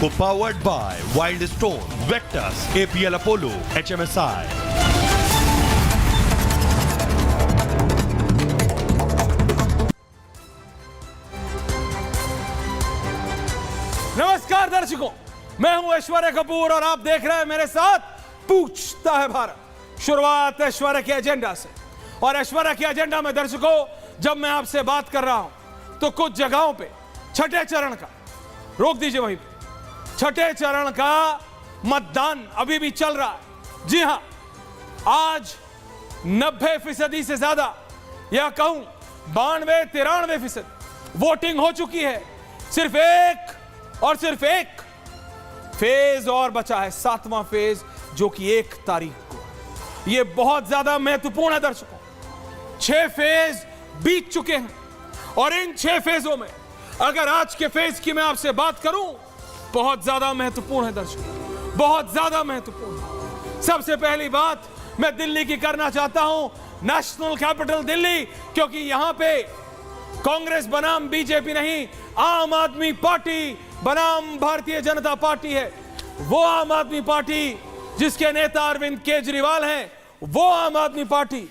को powered by wild stone, Victus, APL Apollo, HMSI। नमस्कार दर्शकों, मैं हूं ऐश्वर्या कपूर और आप देख रहे हैं मेरे साथ पूछता है भारत। शुरुआत ऐश्वर्या के एजेंडा से, और ऐश्वर्या के एजेंडा में दर्शकों, जब मैं आपसे बात कर रहा हूं तो कुछ जगहों पे छठे चरण का, रोक दीजिए वहीं पे, छठे चरण का मतदान अभी भी चल रहा है। जी हां, आज 90% से ज्यादा, या कहूं 92-93% वोटिंग हो चुकी है। सिर्फ एक और सिर्फ एक फेज और बचा है, 7वां फेज, जो कि 1 तारीख को। यह बहुत ज्यादा महत्वपूर्ण है दर्शकों। 6 फेज बीत चुके हैं और इन 6 फेजों में अगर आज के फेज की मैं आपसे बात करूं, बहुत ज्यादा महत्वपूर्ण है दर्शकों, बहुत ज्यादा महत्वपूर्ण। सबसे पहली बात मैं दिल्ली की करना चाहता हूं, नेशनल कैपिटल दिल्ली, क्योंकि यहां पे कांग्रेस बनाम बीजेपी नहीं, आम आदमी पार्टी बनाम भारतीय जनता पार्टी है। वो आम आदमी पार्टी जिसके नेता अरविंद केजरीवाल हैं, वो आम आदमी पार्टी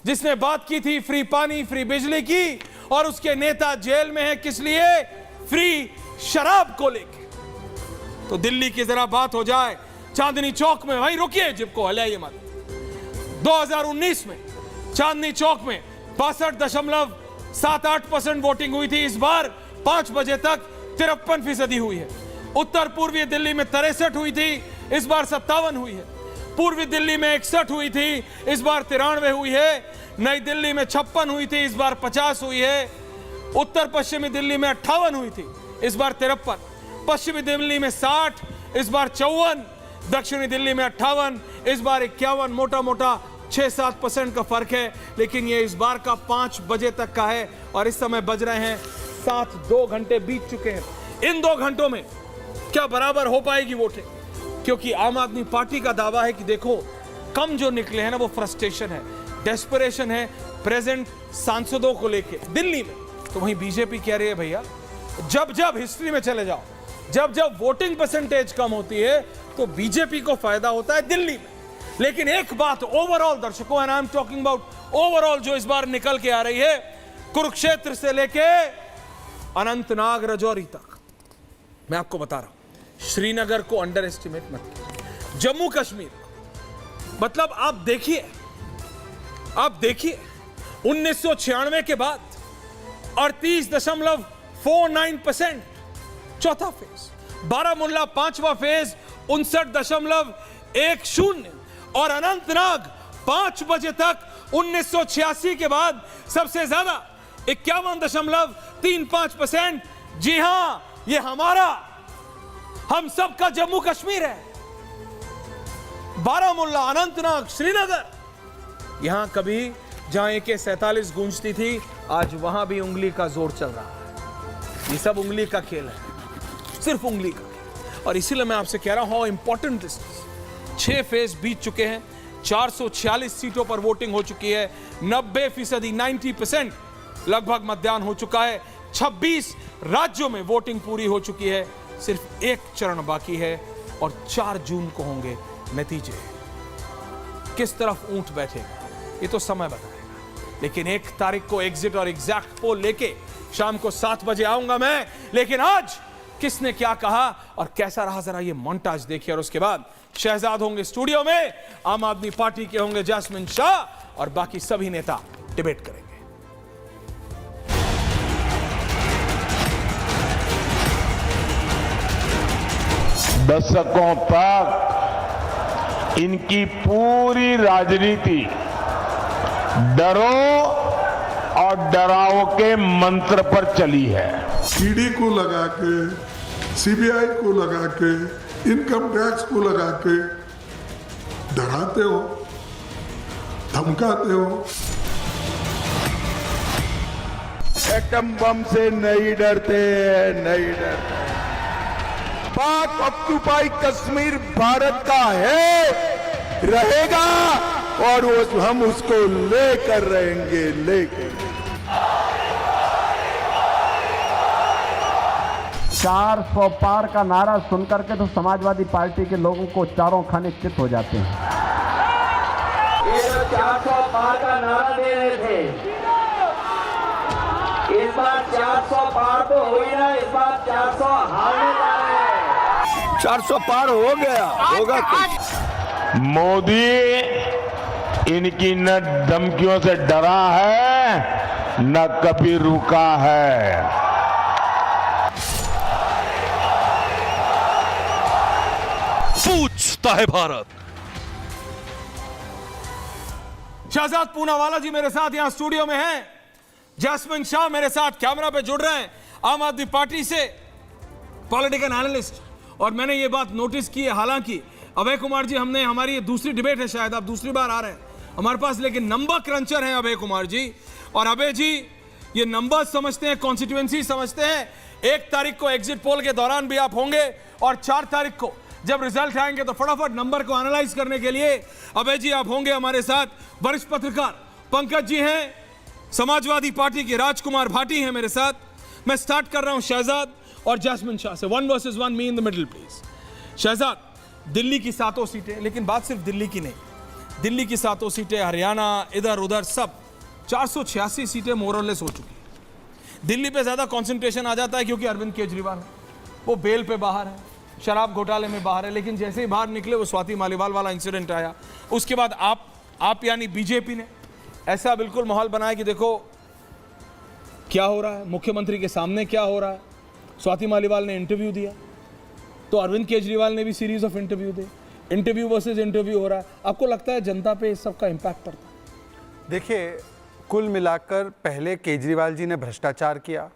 जिसने बात की थी फ्री पानी, फ्री बिजली की, और उसके नेता जेल में है किस लिए? फ्री शराब को लेके। तो दिल्ली की जरा बात हो जाए, चांदनी चौक में, वहीं रुकिए, जिप को हलाइए मत। 2019 में चांदनी चौक में 62.78% वोटिंग हुई थी। इस बार 5 बजे तक 53% हुई है। उत्तर पूर्वी दिल्ली में 63 हुई थी, इस बार 57 हुई है। पूर्वी दिल्ली में 61 हुई थी, इस बार 93 हुई है। नई दिल्ली में 56 हुई थी, इस बार 50 हुई है। उत्तर पश्चिमी दिल्ली में 58 हुई थी, इस बार 53। पश्चिमी दिल्ली में 60, इस बार 54। दक्षिणी दिल्ली में 58, इस बार 51। मोटा मोटा 6-7% का फर्क है, लेकिन ये इस बार का 5 बजे तक का है और इस समय बज रहे हैं 7। 2 घंटे बीत चुके हैं। इन 2 घंटों में क्या बराबर हो पाएगी वोटिंग? क्योंकि आम आदमी पार्टी का दावा है कि देखो, कम जो निकले हैं ना, वो फ्रस्ट्रेशन है, डेस्परेशन है प्रेजेंट सांसदों को लेके दिल्ली में। तो वहीं बीजेपी कह रही है, भैया जब जब हिस्ट्री में चले जाओ, जब जब वोटिंग परसेंटेज कम होती है तो बीजेपी को फायदा होता है दिल्ली में। लेकिन एक बात ओवरऑल दर्शकों, and I am talking about overall, जो इस बार निकल के आ रही है, कुरुक्षेत्र से लेके अनंतनाग राजौरी तक, मैं आपको बता रहा हूं, श्रीनगर को अंडर एस्टिमेट मत कीजिए, जम्मू कश्मीर, मतलब आप देखिए 1996 के बाद 38.49% चौथा फेज, बारामुल्ला 5वां फेज 59.10, और अनंतनाग 5 बजे तक 1986 के बाद सबसे ज्यादा 51.35%। जी हां, ये हमारा, हम सबका जम्मू कश्मीर है। बारामुल्ला, अनंतनाग, श्रीनगर, यहां कभी जहां AK-47 गूंजती थी, आज वहां भी उंगली का जोर चल रहा है। ये सब उंगली का खेल है, सिर्फ उंगली का। और इसीलिए मैं आपसे कह रहा हूं, how important this is. 6 phase बीत चुके हैं, 446 सीटों पर वोटिंग हो चुकी है, 90% 90% लगभग मतदान हो चुका है। 26 राज्यों में वोटिंग पूरी हो चुकी है। सिर्फ एक चरण बाकी है और 4 जून को होंगे नतीजे। किस तरफ ऊंट बैठेगा ये तो समय बताएगा, लेकिन 1 तारीख को एग्जिट और एग्जैक्ट पोल लेके शाम को 7 बजे आऊंगा मैं। लेकिन आज किसने क्या कहा और कैसा रहा, जरा ये मोन्टाज देखिए, और उसके बाद शहजाद होंगे स्टूडियो में, आम आदमी पार्टी के होंगे जैस्मिन शाह, और बाकी सभी नेता डिबेट करेंगे। दशकों तक इनकी पूरी राजनीति डरो और डराओ के मंत्र पर चली है। ईडी को लगा के, CBI को लगा के, इनकम टैक्स को लगा के डराते हो, धमकाते हो। एटम बम से नहीं डरते, नहीं डरते। पाक ऑक्युपाई कश्मीर भारत का है, रहेगा, और हम उसको लेकर रहेंगे, लेकर। 400 पार का नारा सुनकर के तो समाजवादी पार्टी के लोगों को चारों खाने चित हो जाते हैं। ये जो 400 पार का नारा दे रहे थे, इस बार 400 पार तो हुई ना, इस बार 400 हारने जा रहे हैं। 400 पार हो गया, होगा मोदी इनकी न धमकियों से डरा है न कभी रुका है। पूछता है भारत। शहजाद पूनावाला जी मेरे साथ यहां स्टूडियो में हैं। जैस्मिन शाह मेरे साथ कैमरा पे जुड़ रहे हैं, आम आदमी पार्टी से पॉलिटिकल एनालिस्ट। और मैंने ये बात नोटिस की है, हालांकि अभय कुमार जी, हमने हमारी ये दूसरी डिबेट है, शायद आप दूसरी बार आ रहे हैं हमारे पास, लेकिन नंबर क्रंचर हैं अभय कुमार जी। और अभय जी ये नंबर समझते हैं, कॉन्स्टिट्यूएंसी समझते हैं। 1 तारीख को एग्जिट पोल के दौरान भी आप होंगे और 4 तारीख को जब रिजल्ट आएंगे तो फटाफट नंबर को एनालाइज करने के लिए अभय जी आप होंगे हमारे साथ। वरिष्ठ पत्रकार पंकज जी हैं, समाजवादी पार्टी के राजकुमार भाटी हैं मेरे साथ। मैं स्टार्ट कर रहा हूं शहजाद और जैस्मिन शाह से। 1 versus 1, me in the middle please. Shehzad, Delhi की 7 सीटें, लेकिन बात सिर्फ दिल्ली की नहीं, दिल्ली की 7 सीटें, हरियाणा, इधर उधर सब 486 सीटें मोरलेस हो चुकी है। दिल्ली पे ज्यादा कंसंट्रेशन आ जाता है क्योंकि अरविंद केजरीवाल है, वो बेल पे बाहर है, शराब घोटाले में बाहर है, लेकिन जैसे ही बाहर निकले वो स्वाति मालीवाल वाला इंसिडेंट आया, उसके बाद आप यानी बीजेपी ने ऐसा बिल्कुल माहौल बनाया कि देखो क्या हो रहा है, मुख्यमंत्री के सामने क्या हो रहा है। स्वाति मालीवाल ने इंटरव्यू दिया तो अरविंद केजरीवाल ने भी सीरीज ऑफ इंटरव्यू दिए, इंटरव्यू वर्सेस इंटरव्यू हो रहा है। आपको लगता है जनता पे इस सब का इंपैक्ट पड़ता है? देखिए, कुल मिलाकर पहले केजरीवाल जी ने भ्रष्टाचार किया,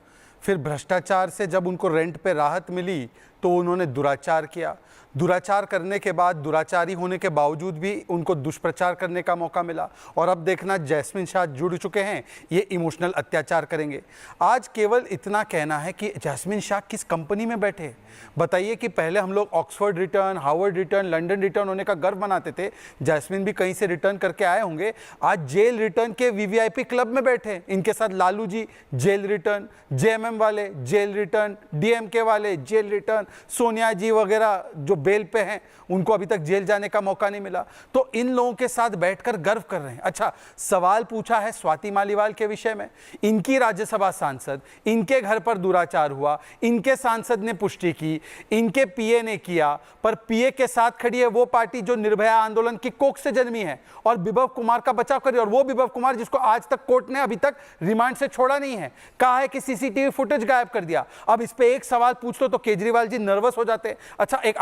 फिर भ्रष्टाचार से जब उनको रेंट पे राहत मिली तो उन्होंने दुराचार किया। दुराचार करने के बाद, दुराचारी होने के बावजूद भी उनको दुष्प्रचार करने का मौका मिला। और अब देखना, जैस्मिन शाह जुड़ चुके हैं, ये इमोशनल अत्याचार करेंगे। आज केवल इतना कहना है कि जैस्मिन शाह किस कंपनी में बैठे। बताइए कि पहले हम लोग Oxford return, Harvard return, London return होने का गर्व मनाते थे, जैस्मिन भी कहीं से रिटर्न करके आए होंगे। आज जेल रिटर्न के वीवीआईपी क्लब में बैठे, इनके साथ Lalu ji jail return, JMM वाले जेल रिटर्न, डीएमके वाले जेल रिटर्न, सोनिया जी वगैरह जो बेल पे हैं उनको अभी तक जेल जाने का मौका नहीं मिला। तो इन लोगों के साथ बैठकर गर्व कर रहे हैं। अच्छा, सवाल पूछा है स्वाति मालीवाल के विषय में, इनकी राज्यसभा सांसद, इनके घर पर दुराचार हुआ, इनके सांसद ने पुष्टि की, इनके पीए ने किया, पर पीए के साथ खड़ी है वो पार्टी जो निर्भया आंदोलन की कोख से जन्मी है और विभव कुमार का बचाव कर रही है। और वो विभव कुमार जिसको आज तक कोर्ट ने अभी तक रिमांड से छोड़ा नहीं है, कहा है कि सीसीटीवी फुटेज गायब कर दिया। अब इस पे एक सवाल पूछ लो तो केजरीवाल जी नर्वस हो जाते हैं। अच्छा, एक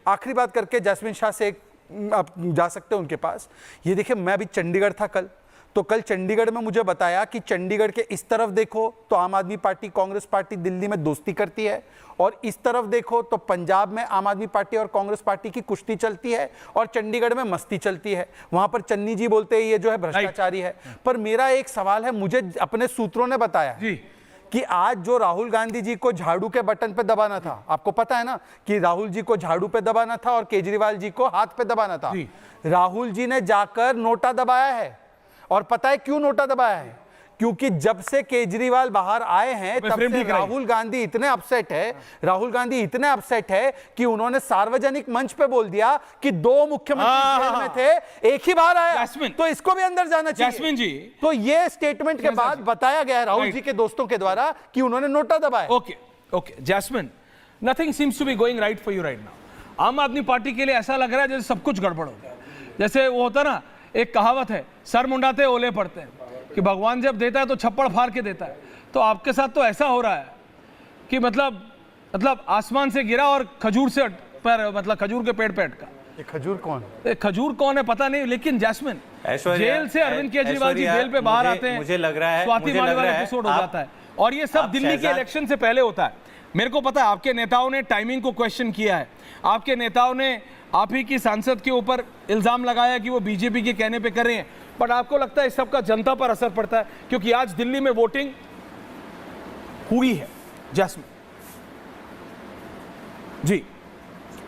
आखिरी बात करके जैस्मिन शाह से आप जा सकते हैं उनके पास। ये देखिए, मैं अभी चंडीगढ़ था कल, तो कल चंडीगढ़ में मुझे बताया कि चंडीगढ़ के इस तरफ देखो तो आम आदमी पार्टी, कांग्रेस पार्टी दिल्ली में दोस्ती करती है, और इस तरफ देखो तो पंजाब में आम आदमी पार्टी और कांग्रेस पार्टी की कुश्ती चलती है, और चंडीगढ़ में मस्ती चलती है। वहां पर चन्नी जी बोलते हैं ये जो है भ्रष्टाचारी है। पर मेरा एक सवाल है, मुझे अपने सूत्रों ने बताया कि आज जो राहुल गांधी जी को झाड़ू के बटन पे दबाना था, आपको पता है ना कि राहुल जी को झाड़ू पे दबाना था और केजरीवाल जी को हाथ पे दबाना था। राहुल जी ने जाकर नोटा दबाया है, और पता है क्यों नोटा दबाया है? क्योंकि जब से केजरीवाल बाहर आए हैं तब से राहुल गांधी इतने अपसेट है कि उन्होंने सार्वजनिक मंच पे बोल दिया कि 2 मुख्यमंत्री जेल में थे, एक ही बार आया, तो इसको भी अंदर जाना चाहिए। जैस्मिन जी, तो ये स्टेटमेंट के बाद बताया गया राहुल जी के दोस्तों के द्वारा कि उन्होंने नोटा दबाया। Okay Jasmine, nothing seems to be going right for you right now. Aam Aadmi party के लिए ऐसा लग रहा है जैसे सब कुछ गड़बड़ हो गया। जैसे वो होता ना, एक कहावत है, सर मुंडाते ओले पड़ते हैं, कि भगवान जब देता है तो छप्पड़ फाड़ के देता है। तो आपके साथ तो ऐसा हो रहा है कि मतलब आसमान से गिरा और खजूर से मतलब खजूर के पेड़ पे अटका। ये खजूर कौन है पता नहीं, लेकिन जैस्मिन, जेल से अरविंद केजरीवाल जी जेल पे बाहर आते हैं, मुझे लग रहा है स्वाति मालीवाल एपिसोड हो जाता है, और ये सब दिल्ली के इलेक्शन से पहले होता है। मेरे को पता है आपके नेताओं ने टाइमिंग को क्वेश्चन किया है, आपके नेताओं ने आप ही की सांसद के ऊपर इल्जाम लगाया कि वो बीजेपी के कहने पे कर रहे हैं, बट आपको लगता है इस सब का जनता पर असर पड़ता है? क्योंकि आज दिल्ली में वोटिंग हुई है। जैस्मिन जी।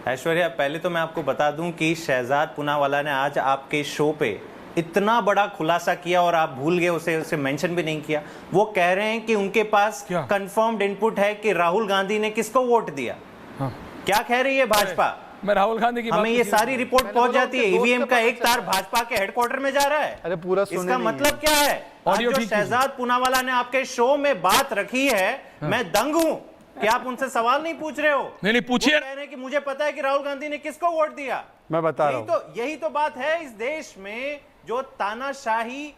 ऐश्वर्या, पहले तो मैं आपको बता दूं कि शहजाद पूनावाला ने आज आपके शो पे इतना बड़ा खुलासा किया और आप भूल गए, उसे मेंशन भी नहीं किया। वो कह रहे हैं कि उनके पास कंफर्म्ड इनपुट है कि राहुल गांधी ने किसको वोट दिया। क्या कह रही है भाजपा? मैं राहुल गांधी की हमें ये सारी रिपोर्ट पहुंच जाती है, ईवीएम का एक तार भाजपा के हेडक्वार्टर में जा रहा है। अरे पूरा इसका मतलब क्या है? आज जो शहजाद पूनावाला ने आपके शो में बात रखी है, मैं दंग हूं कि आप उनसे सवाल नहीं पूछ रहे हो। नहीं पूछिए। कह रहे हैं कि मुझे पता है कि राहुल गांधी ने किसको वोट दिया। मैं बता रहा हूं, यही तो बात है। इस देश में जो तानाशाही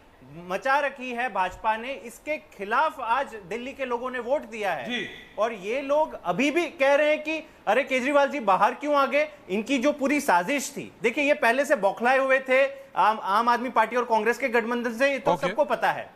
मचा रखी है भाजपा ने, इसके खिलाफ आज दिल्ली के लोगों ने वोट दिया है जी। और ये लोग अभी भी कह रहे हैं कि अरे केजरीवाल जी बाहर क्यों आ गए। इनकी जो पूरी साजिश थी, देखिए ये पहले से बौखलाए हुए थे आम आदमी पार्टी और कांग्रेस के गठबंधन से, तो सबको पता है।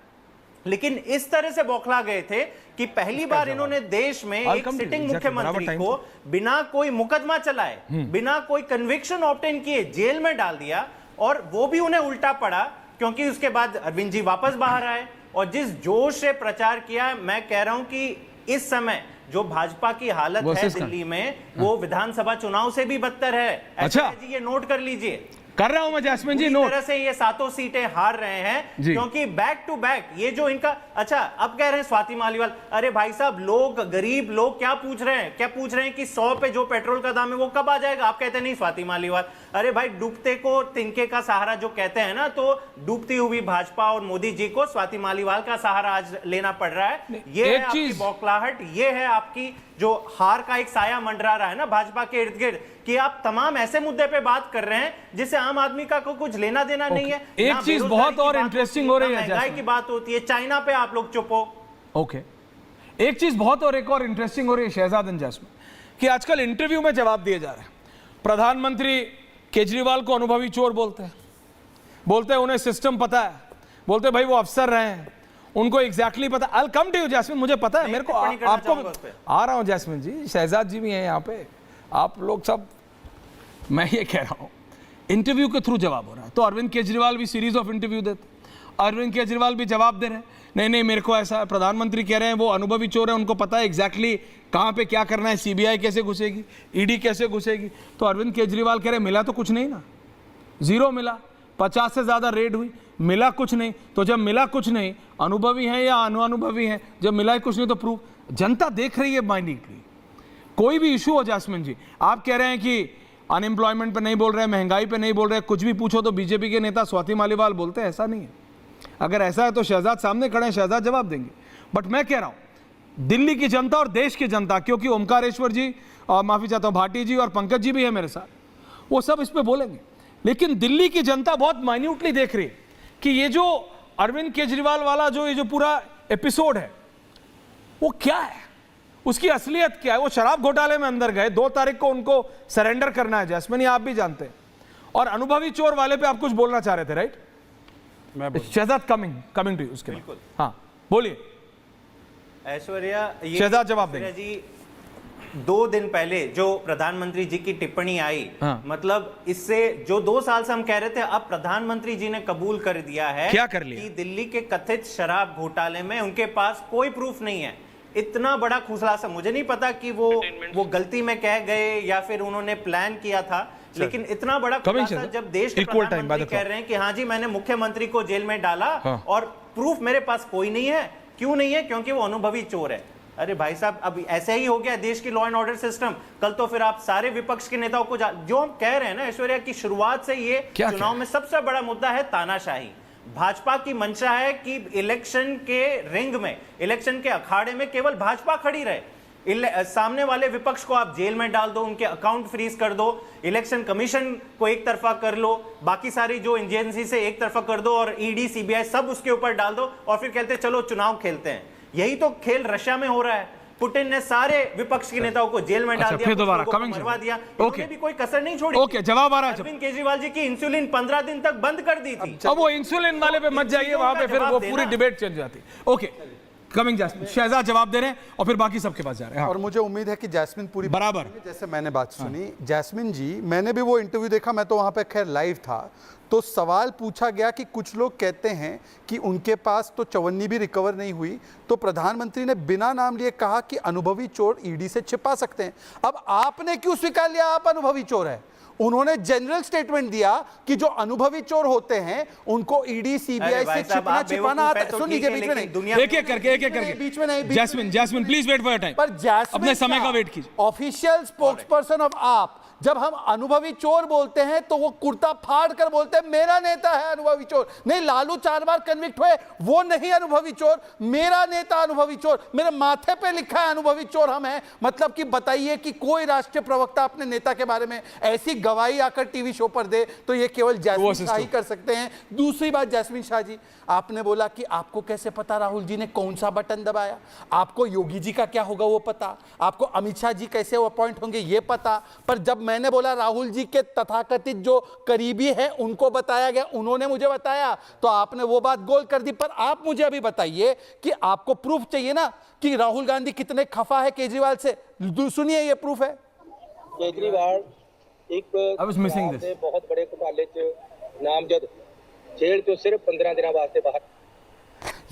लेकिन इस तरह से बौखला गए थे कि पहली बार इन्होंने देश में एक सिटिंग मुख्यमंत्री को बिना कोई मुकदमा चलाए, बिना कोई कन्विक्शन ऑब्टेन किए जेल में डाल दिया। और वो भी उन्हें उल्टा पड़ा, क्योंकि उसके बाद अरविंद जी वापस बाहर आए और जिस जोश से प्रचार किया, मैं कह रहा हूं कि इस समय जो भाजपा की हालत है दिल्ली में, वो विधानसभा चुनाव से भी बदतर है। अच्छा जी, ये नोट कर लीजिए। कर रहा हूं मैं जैस्मिन जी नोट। तरह से ये 7 सीटें हार रहे हैं क्योंकि बैक टू बैक ये जो इनका। अच्छा, अब कह रहे हैं स्वाति मालीवाल, अरे भाई साहब, लोग गरीब लोग क्या पूछ रहे हैं? क्या पूछ रहे हैं कि 100 पे जो पेट्रोल का दाम है वो कब आ जाएगा? आप कहते नहीं स्वाति मालीवाल। अरे भाई, डूबते को तिनके का सहारा जो कहते हैं ना, तो डूबती हुई भाजपा और मोदी जी को स्वाति मालीवाल का सहारा आज लेना पड़ रहा है। ये है आपकी बौखलाहट, ये है आपकी जो हार का एक साया मंडरा रहा है ना भाजपा के इर्द गिर्द, कि आप तमाम ऐसे मुद्दे पे बात कर रहे हैं जिससे आम आदमी का कुछ लेना देना नहीं है। एक चीज बहुत और इंटरेस्टिंग हो रही है, महंगाई की बात होती है, चाइना पे आप लोग चुप हो। ओके, एक चीज बहुत और एक और इंटरेस्टिंग हो रही है शहजाद एंड जैस्मिन, कि आजकल इंटरव्यू में जवाब दिए जा रहे हैं। प्रधानमंत्री केजरीवाल को अनुभवी चोर बोलते हैं उन्हें सिस्टम पता है, बोलते भाई वो अफसर रहे हैं, उनको एग्जैक्टली पता। I will come to you Jasmine, मुझे पता है, मेरे को आपको आ रहा हूं जैस्मिन जी, शहजाद जी भी हैं यहाँ पे, आप लोग सब। मैं ये कह रहा हूं इंटरव्यू के थ्रू जवाब हो रहा है, तो अरविंद केजरीवाल भी सीरीज ऑफ इंटरव्यू देते, अरविंद केजरीवाल भी जवाब दे रहे हैं, नहीं मेरे को ऐसा। प्रधानमंत्री कह रहे हैं वो अनुभवी चोर है, उनको पता है एग्जैक्टली कहाँ पे क्या करना है, सीबीआई कैसे घुसेगी, ईडी कैसे घुसेगी। तो अरविंद केजरीवाल कह रहे मिला तो कुछ नहीं ना, जीरो मिला, 50 से ज्यादा रेड हुई, मिला कुछ नहीं। तो जब मिला कुछ नहीं, अनुभवी हैं या अनुभवी हैं, जब मिला ही कुछ नहीं तो प्रूफ। जनता देख रही है माइन्यूटली, कोई भी इशू हो। जैस्मिन जी, आप कह रहे हैं कि अनएम्प्लॉयमेंट पे नहीं बोल रहे हैं, महंगाई पे नहीं बोल रहे हैं, कुछ भी पूछो तो बीजेपी के नेता स्वाति मालीवाल बोलते हैं, ऐसा नहीं है। अगर ऐसा है तो शहजाद सामने खड़े हैं, शहजाद जवाब देंगे। बट मैं कह रहा हूं दिल्ली की जनता और देश की जनता, क्योंकि ओमकारेश्वर जी और माफी चाहता हूं भाटी जी और पंकज जी भी है मेरे साथ, वो सब इस पे बोलेंगे। लेकिन दिल्ली की जनता बहुत माइन्यूटली देख रही है कि ये जो अरविंद केजरीवाल वाला ये जो पूरा एपिसोड है वो क्या है, उसकी असलियत क्या है। वो शराब घोटाले में अंदर गए, 2 तारीख को उनको सरेंडर करना है जैस्मिन, ये आप भी जानते हैं। और अनुभवी चोर वाले पे आप कुछ बोलना चाह रहे थे, राइट? शहजाद कमिंग टू उसके बाद। हाँ बोलिए ऐश्वर्या। शहजाद जवाब देंगे जी। 2 दिन पहले जो प्रधानमंत्री जी की टिप्पणी आई, मतलब इससे जो 2 साल से हम कह रहे थे, अब प्रधानमंत्री जी ने कबूल कर दिया है। क्या कर लिया? कि दिल्ली के कथित शराब घोटाले में उनके पास कोई प्रूफ नहीं है। इतना बड़ा खुलासा, मुझे नहीं पता कि वो गलती में कह गए या फिर उन्होंने प्लान किया था, लेकिन इतना बड़ा खुलासा जब देश के प्रधानमंत्री कह रहे हैं कि हाँ जी मैंने मुख्यमंत्री को जेल में डाला और प्रूफ मेरे पास कोई नहीं है। क्यों नहीं है? क्योंकि वो अनुभवी चोर है। अरे भाई साहब, अब ऐसे ही हो गया देश की लॉ एंड ऑर्डर सिस्टम। कल तो फिर आप सारे विपक्ष के नेताओं को जो हम कह रहे हैं ना ऐश्वर्या की शुरुआत से, ये चुनाव में सबसे बड़ा मुद्दा है तानाशाही। भाजपा की मंशा है कि इलेक्शन के रिंग में, इलेक्शन के अखाड़े में केवल भाजपा खड़ी रहे। सामने वाले विपक्ष को आप जेल में डाल दो, उनके अकाउंट फ्रीज कर दो, इलेक्शन कमीशन को एक तरफा कर लो, बाकी सारी जो एजेंसी से एक तरफा कर दो और ईडी सीबीआई सब उसके ऊपर डाल दो और फिर कहते चलो चुनाव खेलते हैं। यही तो खेल रशिया में हो रहा है। पुतिन ने सारे विपक्ष के नेताओं को जेल में डाल दिया, फिर दोबारा मरवा दिया, उन्होंने भी कोई कसर नहीं छोड़ी। ओके, जवाब आ रहा है। अरविंद केजरीवाल जी की इंसुलिन 15 दिन तक बंद कर दी थी। अब वो इंसुलिन वाले पे मत जाइए, वहां पे फिर वो पूरी डिबेट चल जाती। ओके, कमिंग जैस्मिन, शहजाद जवाब दे रहे हैं और फिर बाकी सबके पास जा रहे हैं। और मुझे उम्मीद है कि जैस्मिन पूरी बराबर जैसे मैंने बात सुनी। जैस्मिन जी, मैंने भी वो इंटरव्यू देखा, मैं तो वहाँ पे खैर लाइव था। तो सवाल पूछा गया कि कुछ लोग कहते हैं कि उनके पास तो चवन्नी भी रिकवर नहीं हुई, तो प्रधानमंत्री ने बिना नाम लिए कहा कि अनुभवी चोर ईडी से छिपा सकते हैं। अब आपने क्यों स्वीकार लिया आप अनुभवी चोर है? उन्होंने जनरल स्टेटमेंट दिया कि जो अनुभवी चोर होते हैं उनको ईडी सीबीआई से छिपाना आता है। सुन लीजिए, बीच में नहीं, एक एक करके बीच में नहीं, Jasmine please wait for your time, पर जैस्मिन अपने समय का वेट कीजिए। ऑफिशियल स्पोक्सपर्सन ऑफ आप, जब हम अनुभवी चोर बोलते हैं तो वो कुर्ता फाड़ कर बोलते हैं मेरा नेता है अनुभवी चोर। नहीं, लालू 4 बार कन्विक्ट हुए, वो नहीं अनुभवी चोर, मेरा नेता अनुभवी चोर, मेरे माथे पे लिखा है अनुभवी चोर हम हैं। मतलब कि बताइए कि कोई राष्ट्रीय प्रवक्ता अपने नेता के बारे में ऐसी गवाही आकर टीवी शो पर दे तो ये केवल जैस्मिन शाह ही कर सकते हैं। दूसरी बात, जैस्मिन शाह जी, आपने बोला कि आपको कैसे पता राहुल जी ने कौन सा बटन दबाया, आपको योगी जी का क्या होगा वो पता, आपको अमित शाह जी कैसे वो अपॉइंट होंगे ये पता, पर जब मैंने बोला राहुल जी के तथाकथित जो करीबी हैं उनको बताया गया, उन्होंने मुझे बताया, तो आपने वो बात गोल कर दी। पर आप मुझे अभी बताइए कि आपको प्रूफ चाहिए ना कि राहुल गांधी कितने खफा है केजरीवाल से। सुनिए, ये प्रूफ है। केजरीवाल एक बहुत बड़े घोटाले च नामजद जेल तो सिर्फ 15 दिन वास्ते बाहर।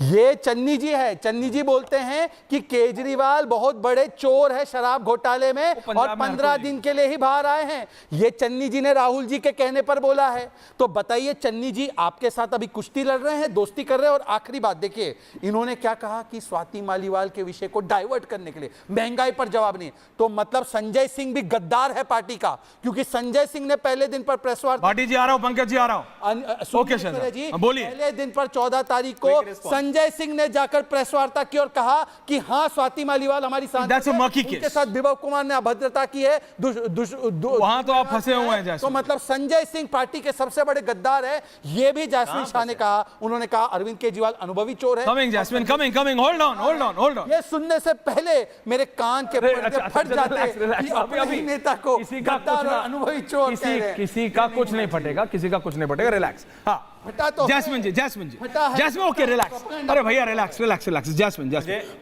ये चन्नी जी है, चन्नी जी बोलते हैं कि केजरीवाल बहुत बड़े चोर है शराब घोटाले में और 15 दिन के लिए ही बाहर आए हैं। ये चन्नी जी ने राहुल जी के कहने पर बोला है। तो बताइए चन्नी जी, आपके साथ अभी कुश्ती लड़ रहे हैं, दोस्ती कर रहे हैं। और आखिरी बात देखिए, इन्होंने क्या कहा कि स्वाति मालीवाल के विषय को डाइवर्ट करने के लिए महंगाई पर जवाब नहीं। तो मतलब संजय सिंह भी गद्दार है पार्टी का, क्योंकि संजय सिंह ने पहले दिन पर प्रेस वार्ता, भाटी जी आ रहा हूं, पंकज जी आ रहा हूं, ओके जी बोलिए। पहले दिन पर 14 तारीख को संजय सिंह ने जाकर प्रेस वार्ता की और कहा कि हां स्वाति मालीवाल हमारी उनके साथ विभव कुमार ने अभद्रता की है। वहां तो आप फंसे हुए हैं। तो मतलब संजय सिंह पार्टी के सबसे बड़े गद्दार है। ये भी जैस्मिन शाह ने कहा। उन्होंने कहा अरविंद केजरीवाल अनुभवी चोर है। Coming hold on. ये सुनने से पहले मेरे कान के पर्दे फट जाते हैं। अपने नेता को गद्दार और अनुभवी चोर कह रहे हैं। किसी का कुछ नहीं फटेगा, रिलैक्स। हाँ, तो जैस्मिन जी ओके, रिलैक्स। अरे भैया रिलैक्स। जैस्मिन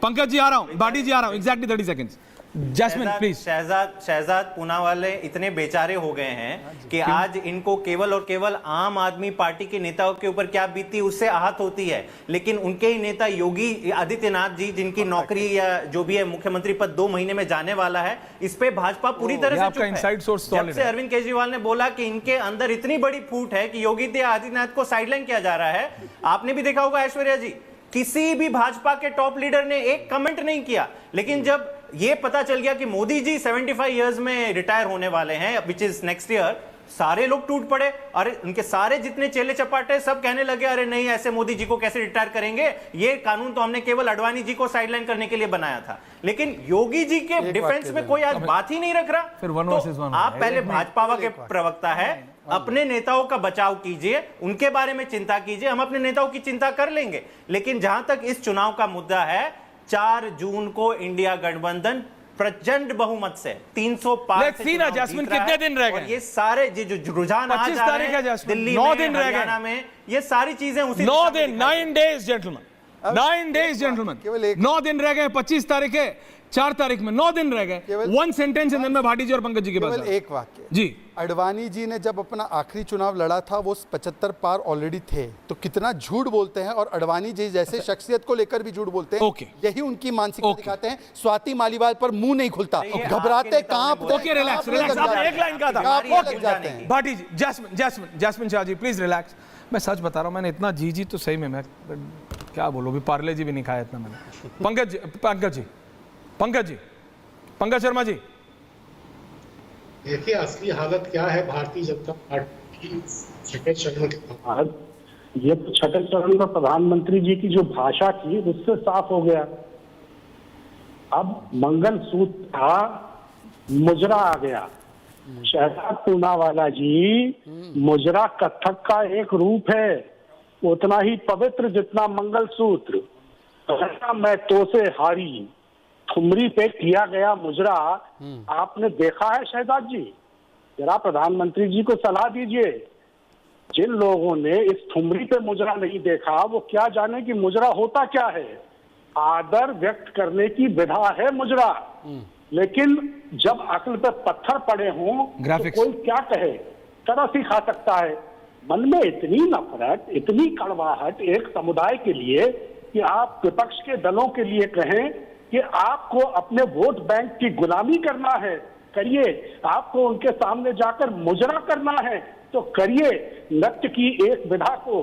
पंकज जी आ रहा हूं, भाटी जी आ रहा हूं, exactly 30 seconds. Jasmine please. Shehzad Poona वाले इतने बेचारे हो गए हैं कि आज इनको केवल और केवल आम आदमी पार्टी के नेताओं के ऊपर क्या बीती उससे आहत होती है। लेकिन उनके ही नेता योगी आदित्यनाथ जी, जिनकी नौकरी या जो भी है मुख्यमंत्री पद 2 महीने में जाने वाला है, इस पे भाजपा पूरी तरह से चुप है। जब से अरविंद केजरीवाल ने बोला कि इनके अंदर इतनी बड़ी फूट है कि योगी आदित्यनाथ को साइडलाइन किया जा रहा है। आपने भी देखा होगा ऐश्वर्या जी, किसी भी भाजपा के टॉप लीडर ने एक कमेंट नहीं किया। लेकिन जब ये पता चल गया कि मोदी जी 75 इयर्स में रिटायर होने वाले हैं, विच इज नेक्स्ट ईयर, सारे लोग टूट पड़े। अरे उनके सारे जितने चेले चपाटे सब कहने लगे अरे नहीं, ऐसे मोदी जी को कैसे रिटायर करेंगे, ये कानून तो हमने केवल अडवाणी जी को साइडलाइन करने के लिए बनाया था। लेकिन योगी जी के डिफेंस में कोई आज बात ही नहीं रख रहा। तो आप पहले भाजपा के प्रवक्ता है, अपने नेताओं का बचाव कीजिए, उनके बारे में चिंता कीजिए, हम अपने नेताओं की चिंता कर लेंगे। लेकिन जहां तक इस चुनाव का मुद्दा है, 4 जून को इंडिया गठबंधन प्रचंड बहुमत से 300 पार से जैस्मिन कितने दिन रह गए? ये सारे जो रुझान आ जा रहे हैं दिल्ली में, हरियाणा में, ये सारी चीजें उसी 9 डेज जेंटलमैन, 9 डेज जेंटलमैन, 9 दिन रह गए। 25 तारीख है, 4 तारीख में 9 दिन रह गए। 1 सेंटेंस एंड देन मैं भाटी जी और पंकज जी के पास एक वाक्य जी। अडवाणी जी ने जब अपना आखिरी चुनाव लड़ा था वो 75 पार ऑलरेडी थे। तो कितना झूठ बोलते हैं, और अडवाणी जी जैसे शख्सियत को लेकर भी झूठ बोलते हैं। यही उनकी मानसिकता दिखाते हैं। स्वाति मालीवाल पर मुंह नहीं खुलता, घबराते, कांपते। Okay, relax. आपने एक लाइन कहा था। Bhati ji, Jasmine Shah ji please relax. मैं सच बता रहा हूं, मैंने इतना जी तो सही में मैं क्या बोलूं, भी पार्ले जी भी नहीं खाया इतना मैंने। पंकज शर्मा जी, देखिए असली हालत क्या है भारतीय जनता पार्टी की छठे चरण के बाद। ये तो छठे चरण में प्रधानमंत्री जी की जो भाषा थी उससे साफ हो गया। अब मंगलसूत्र था, मुजरा आ गया। शहजाद पूनावाला जी, मुजरा कथक का एक रूप है, उतना ही पवित्र जितना मंगलसूत्र। मैं तो से हारी ठुमरी पे किया गया मुजरा आपने देखा है शहजाद जी? जरा प्रधानमंत्री जी को सलाह दीजिए। जिन लोगों ने इस ठुमरी पे मुजरा नहीं देखा वो क्या जाने कि मुजरा होता क्या है। आदर व्यक्त करने की विधा है मुजरा, लेकिन जब अक्ल पे पत्थर पड़े हों तो कोई क्या कहे, तरस ही खा सकता है। मन में इतनी नफरत, इतनी कड़वाहट एक समुदाय के लिए कि आप विपक्ष के दलों के लिए कहें कि आपको अपने वोट बैंक की गुलामी करना है, करिए। आपको उनके सामने जाकर मुजरा करना है तो करिए। नृत्य की एक विधा को,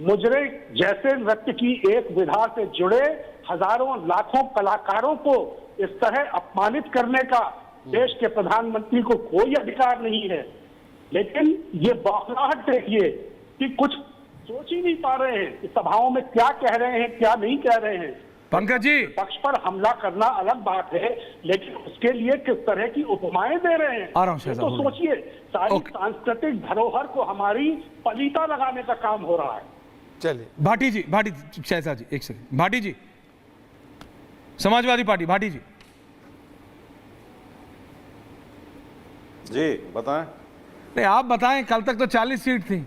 मुजरे जैसे नृत्य की एक विधा से जुड़े हजारों लाखों कलाकारों को इस तरह अपमानित करने का देश के प्रधानमंत्री को कोई अधिकार नहीं है। लेकिन ये बौखलाहट देखिए कि कुछ सोच ही नहीं पा रहे हैं कि सभाओं में क्या कह रहे हैं, क्या नहीं कह रहे हैं। पंकज जी, पक्ष पर हमला करना अलग बात है, लेकिन उसके लिए किस तरह की उपमाएं दे रहे हैं आ रहा हूं तो सोचिए। सारी सांस्कृतिक धरोहर को हमारी पलीता लगाने का काम हो रहा है। चलिए भाटी शहजाद जी, एक सेकंड। भाटी जी, समाजवादी पार्टी, भाटी जी जी बताएं। नहीं, आप बताएं। कल तक तो 40 सीट थी,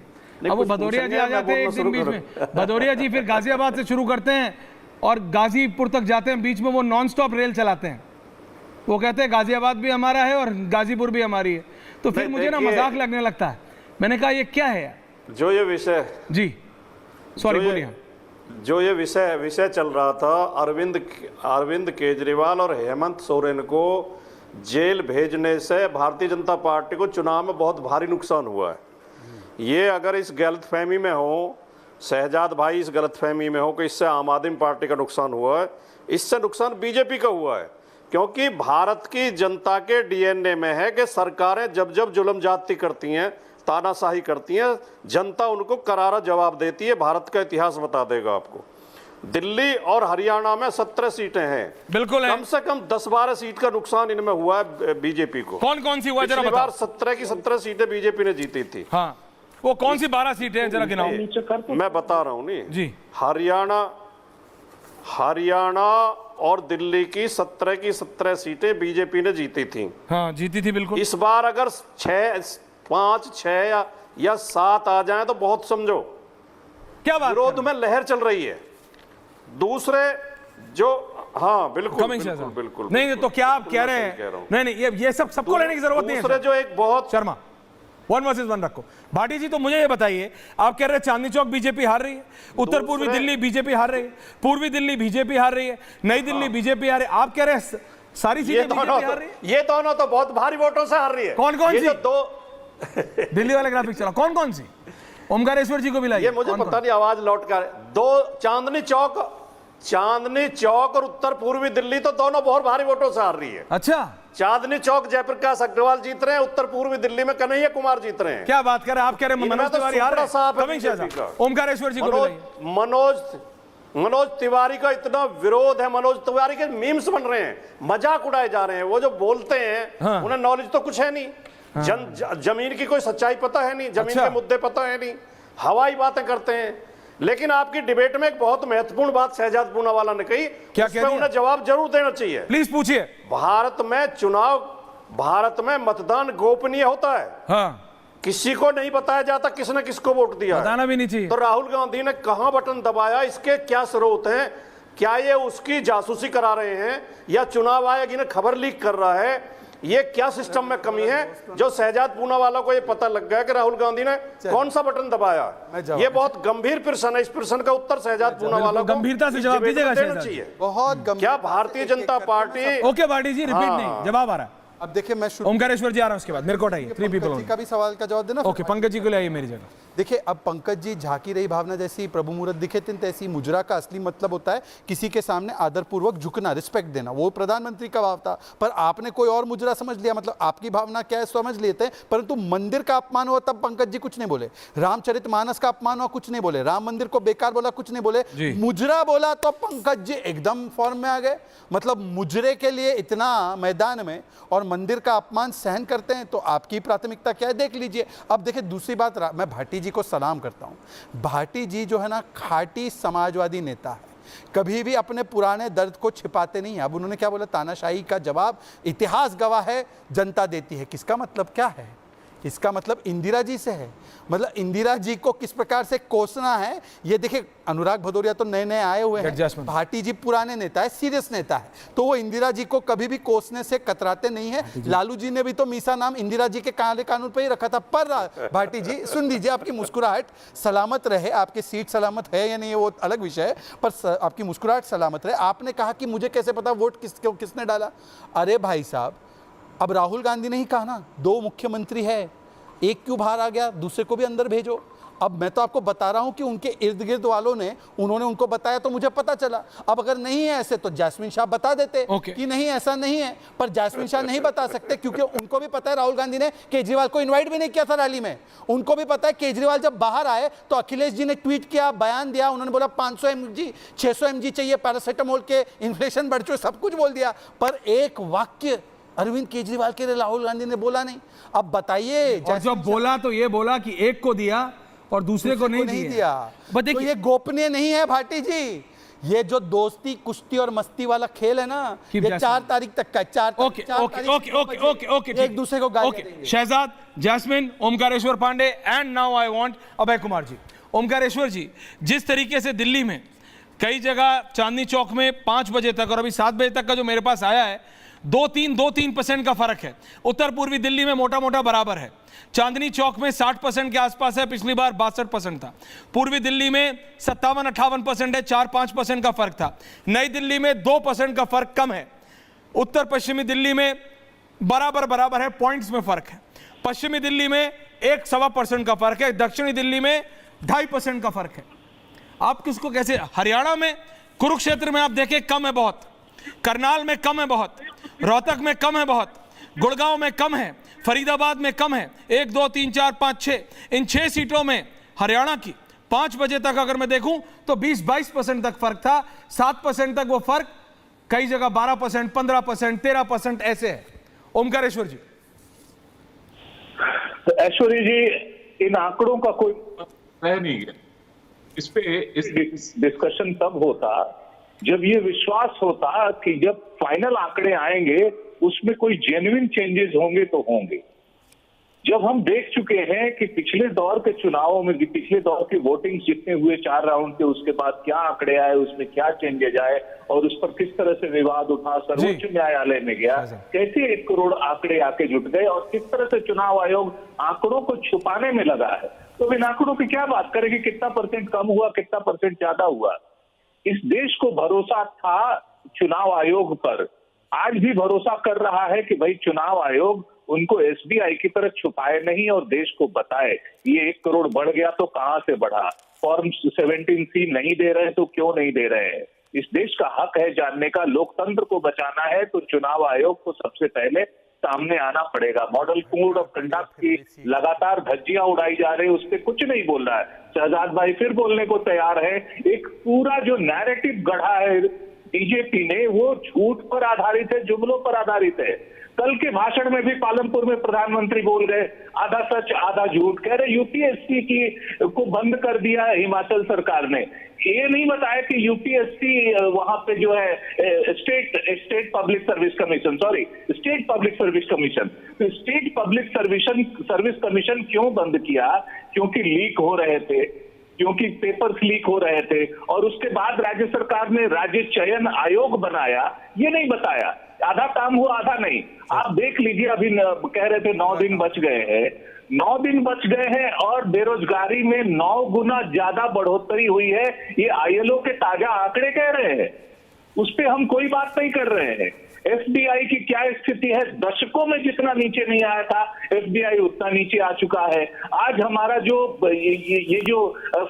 अब वो भदौरिया जी आ जाते हैं एक दिन बीच में। भदौरिया जी फिर गाजियाबाद से शुरू करते हैं और गाजीपुर तक जाते हैं, बीच में वो नॉन स्टॉप रेल चलाते हैं। वो कहते हैं गाजियाबाद भी हमारा है और गाजीपुर भी हमारी है। तो फिर मुझे ना मजाक लगने लगता है। मैंने कहा ये क्या है जो ये विषय जी, सॉरी बोलिए। जो ये विषय चल रहा था, अरविंद केजरीवाल और हेमंत सोरेन को जेल भेजने से भारतीय जनता पार्टी को चुनाव में बहुत भारी नुकसान हुआ है। ये अगर इस गलतफहमी में हो, शहजाद भाई इस गलतफहमी में हो कि इससे आम आदमी पार्टी का नुकसान हुआ है, इससे नुकसान बीजेपी का हुआ है। क्योंकि भारत की जनता के डीएनए में है कि सरकारें जब जब जुल्म ज्यादती करती हैं, तानाशाही करती हैं, जनता उनको करारा जवाब देती है। भारत का इतिहास बता देगा आपको। दिल्ली और हरियाणा में 17 सीटें हैं, बिल्कुल कम से कम 10-12 सीट का नुकसान इनमें हुआ है बीजेपी को। कौन कौन सी हुआ, जरा पिछली बताओ। बार 17 की 17 सीटें बीजेपी ने जीती थी। हाँ, वो कौन सी 12 सीटें हैं, जरा गिनाओ। मैं बता रहा हूँ नहीं जी। हरियाणा और दिल्ली की 17 की 17 सीटें बीजेपी ने जीती थी। हाँ, जीती थी बिल्कुल। इस बार अगर 5, 6 या 7 आ जाएं तो बहुत समझो। क्या बात, विरोध में लहर चल रही है। दूसरे जो, हाँ बिल्कुल बिल्कुल नहीं, तो क्या आप कह रहे हैं? नहीं, ये सबको लेने की जरूरत नहीं है। दूसरे जो एक बहुत शर्मा 1 वर्सेस 1 रखो। भाटी जी, तो मुझे ये बताइए, आप कह रहे हैं चांदनी चौक बीजेपी हार रही है, उत्तर पूर्वी दिल्ली बीजेपी हार रही है, पूर्वी दिल्ली बीजेपी हार रही है, नई दिल्ली बीजेपी हार रही है। आप कह रहे हैं सारी सीटें बीजेपी हार रही है? ये दोनों तो बहुत भारी वोटों से हार रही है। कौन कौन सी? दिल्ली वाले ग्राफिक चला, कौन कौन सी? ओमकारेश्वर जी को भी लाइए। ये मुझे पता नहीं, आवाज लौट कर दो। चांदनी चौक और उत्तर पूर्वी दिल्ली तो दोनों बहुत भारी वोटों से हार रही है। अच्छा, चांदनी चौक जयप्रकाश अग्रवाल जीत रहे हैं, उत्तर पूर्वी दिल्ली में कन्हैया कुमार जीत रहे हैं। क्या बात कर रहे हैं? आप कह रहे हैं मनोज तिवारी हार रहे हैं। ओमकारेश्वर जी को मनोज तिवारी का इतना विरोध है, मनोज तिवारी के मीम्स बन रहे हैं, मजाक उड़ाए जा रहे हैं। वो जो बोलते हैं उन्हें नॉलेज तो कुछ है नहीं, जमीन की कोई सच्चाई पता है नहीं, जमीन के मुद्दे पता है नहीं, हवाई बातें करते हैं। लेकिन आपकी डिबेट में एक बहुत महत्वपूर्ण बात शहजाद पूनावाला ने कही, उसमें उन्हें जवाब जरूर देना चाहिए। प्लीज पूछिए। भारत में मतदान गोपनीय होता है। हाँ। किसी को नहीं बताया जाता किसने किसको वोट दिया, बताना भी नहीं चाहिए। तो राहुल गांधी ने कहां बटन दबाया, इसके क्या स्रोत हैं? क्या ये उसकी जासूसी करा रहे हैं या चुनाव आयोग इन्हें खबर लीक कर रहा है? ये क्या सिस्टम में कमी है जो शहजाद पूनावाला को ये पता लग गया कि राहुल गांधी ने कौन सा बटन दबाया? ये बहुत गंभीर प्रश्न है। इस प्रश्न का उत्तर शहजाद पूनावाला को गंभीरता से जवाब दीजिएगा चाहिए। बहुत क्या भारतीय जनता पार्टी? ओके भाटी जी, रिपीट नहीं, जवाब आ रहा है। अब देखिए, मैं ओमकारेश्वर जी आ रहा हूं, उसके बाद मेरे को उठाइए। 3 पीपल का भी सवाल का जवाब देना। ओके, पंकज जी को ले आइए मेरी जगह। देखिए, अब पंकज जी झांकी रही भावना जैसी प्रभु मुहूर्त दिखे तिन तैसी। मुजरा का असली मतलब होता है किसी के सामने आदरपूर्वक झुकना, रिस्पेक्ट देना। वो प्रधानमंत्री का भाव था, पर आपने कोई और मुजरा समझ लिया। मतलब आपकी भावना क्या है समझ लेते हैं, परंतु मंदिर का अपमान हुआ तब पंकज जी कुछ नहीं बोले। रामचरितमानस का अपमान हुआ, कुछ नहीं बोले। राम मंदिर को बेकार बोला, कुछ नहीं बोले। मुजरा बोला तो पंकज जी एकदम फॉर्म में आ गए। मतलब मुजरे के लिए इतना मैदान में और मंदिर का अपमान सहन करते हैं, तो आपकी प्राथमिकता क्या है देख लीजिए। अब देखिए, दूसरी बात, मैं भाटी जी को सलाम करता हूं। भाटी जी जो है ना, खाटी समाजवादी नेता है, कभी भी अपने पुराने दर्द को छिपाते नहीं है। अब उन्होंने क्या बोला, तानाशाही का जवाब इतिहास गवाह है, जनता देती है। किसका मतलब क्या है? इसका मतलब इंदिरा जी से है। मतलब इंदिरा जी को किस प्रकार से कोसना है, ये देखिए। अनुराग भदौरिया तो नए नए आए हुए हैं, भाटी जी पुराने नेता है, सीरियस नेता है, तो वो इंदिरा जी को कभी भी कोसने से कतराते नहीं है। लालू जी ने भी तो मीसा नाम इंदिरा जी के काले कानून पर ही रखा था। पर भाटी जी सुन लीजिए, आपकी मुस्कुराहट सलामत रहे, आपकी सीट सलामत है या नहीं वो अलग विषय है, पर आपकी मुस्कुराहट सलामत रहे। आपने कहा कि मुझे कैसे पता वोट किसने डाला? अरे भाई साहब, अब राहुल गांधी ने ही कहा ना, 2 मुख्यमंत्री है, एक क्यों बाहर आ गया, दूसरे को भी अंदर भेजो। अब मैं तो आपको बता रहा हूं कि उनके इर्द गिर्द वालों ने, उन्होंने उनको बताया तो मुझे पता चला। अब अगर नहीं है ऐसे तो जैस्मिन शाह बता देते कि नहीं ऐसा नहीं है, पर जैस्मिन शाह नहीं बता सकते क्योंकि उनको भी पता है राहुल गांधी ने केजरीवाल को इनवाइट भी नहीं किया था रैली में। उनको भी पता है केजरीवाल जब बाहर आए तो अखिलेश जी ने ट्वीट किया, बयान दिया, उन्होंने बोला 500 mg 600 mg चाहिए पैरासीटामोल के, इन्फ्लेशन बढ़ चुके, सब कुछ बोल दिया, पर एक वाक्य अरविंद केजरीवाल के लिए राहुल गांधी ने बोला नहीं। अब बताइए, जब बोला तो ये बोला कि एक को दिया और दूसरे को नहीं दिया। तो ये गोपनीय नहीं है भाटी जी। ये जो दोस्ती कुश्ती और मस्ती वाला खेल है ना, ये 4 तारीख तक का है। 4 तारीख एक दूसरे को गाली देंगे। Shehzad, Jasmine, Omkareshwar Pandey and now I want Abhay Kumar ji. Omkareshwar ji, जिस तरीके से दिल्ली में कई जगह चांदनी चौक में 5 बजे तक और अभी 7 बजे तक का जो मेरे पास आया है 2-3% का फर्क है। उत्तर पूर्वी दिल्ली में मोटा मोटा बराबर है। चांदनी चौक में 60% के आसपास है, पिछली बार 62% था। पूर्वी दिल्ली में 57-58% है, 4-5% का फर्क था। नई दिल्ली में 2% का फर्क कम है। उत्तर पश्चिमी दिल्ली में बराबर है, पॉइंट्स में फर्क है। पश्चिमी दिल्ली में 1-1.25% का फर्क है। दक्षिणी दिल्ली में 2.5% का फर्क है। आप किसको कैसे, हरियाणा में कुरुक्षेत्र में आप देखें कम है बहुत, करनाल में कम है बहुत, रोहतक में कम है बहुत, गुड़गांव में कम है, फरीदाबाद में कम है। 1, 2, 3, 4, 5, 6 इन 6 सीटों में हरियाणा की 5 बजे तक अगर मैं देखूं तो 20-22% तक फर्क था। 7% तक वो फर्क कई जगह 12%, 15%, 13% ऐसे है। ओमकारेश्वर जी। तो ऐश्वर्य जी, इन आंकड़ों का कोई है नहीं है। इस पे इस डिस्कशन तब होता जब ये विश्वास होता कि जब फाइनल आंकड़े आएंगे उसमें कोई जेन्युइन चेंजेस होंगे तो होंगे। जब हम देख चुके हैं कि पिछले दौर के चुनावों में, पिछले दौर की वोटिंग जितने हुए 4 राउंड के, उसके बाद क्या आंकड़े आए, उसमें क्या चेंजेज आए और उस पर किस तरह से विवाद उठा, सर्वोच्च न्यायालय में गया, कैसे 1 करोड़ आंकड़े आके जुट गए और किस तरह से चुनाव आयोग आंकड़ों को छुपाने में लगा है। तो इन आंकड़ों की क्या बात करें कि कितना % कम हुआ, कितना % ज्यादा हुआ। इस देश को भरोसा था चुनाव आयोग पर, आज भी भरोसा कर रहा है कि भाई चुनाव आयोग उनको SBI की तरह छुपाए नहीं और देश को बताए ये 1 करोड़ बढ़ गया तो कहां से बढ़ा, फॉर्म 17C नहीं दे रहे तो क्यों नहीं दे रहे हैं। इस देश का हक है जानने का, लोकतंत्र को बचाना है तो चुनाव आयोग को सबसे पहले सामने आना पड़ेगा। मॉडल कोड ऑफ कंडक्ट की लगातार धज्जियां उड़ाई जा रही है, उस पर कुछ नहीं बोल रहा है। शहजाद भाई फिर बोलने को तैयार है। एक पूरा जो नैरेटिव गढ़ा है बीजेपी ने वो झूठ पर आधारित है, जुमलों पर आधारित है। कल के भाषण में भी पालमपुर में प्रधानमंत्री बोल गए आधा सच आधा झूठ, कह रहे यूपीएससी की को बंद कर दिया है हिमाचल सरकार ने। ये नहीं बताया कि यूपीएससी वहां पे जो है state public service commission, sorry state public service commission, तो स्टेट पब्लिक सर्विस कमीशन क्यों बंद किया? क्योंकि लीक हो रहे थे, क्योंकि पेपर्स लीक हो रहे थे और उसके बाद राज्य सरकार ने राज्य चयन आयोग बनाया, ये नहीं बताया। आधा काम हुआ आधा नहीं। आप देख लीजिए, अभी कह रहे थे 9 दिन बच गए हैं, 9 दिन बच गए हैं और बेरोजगारी में 9 गुना ज्यादा बढ़ोतरी हुई है। ये ILO के ताजा आंकड़े कह रहे हैं, उस पर हम कोई बात नहीं कर रहे हैं। FBI की क्या स्थिति है, दशकों में जितना नीचे नहीं आया था FBI उतना नीचे आ चुका है। आज हमारा जो ये जो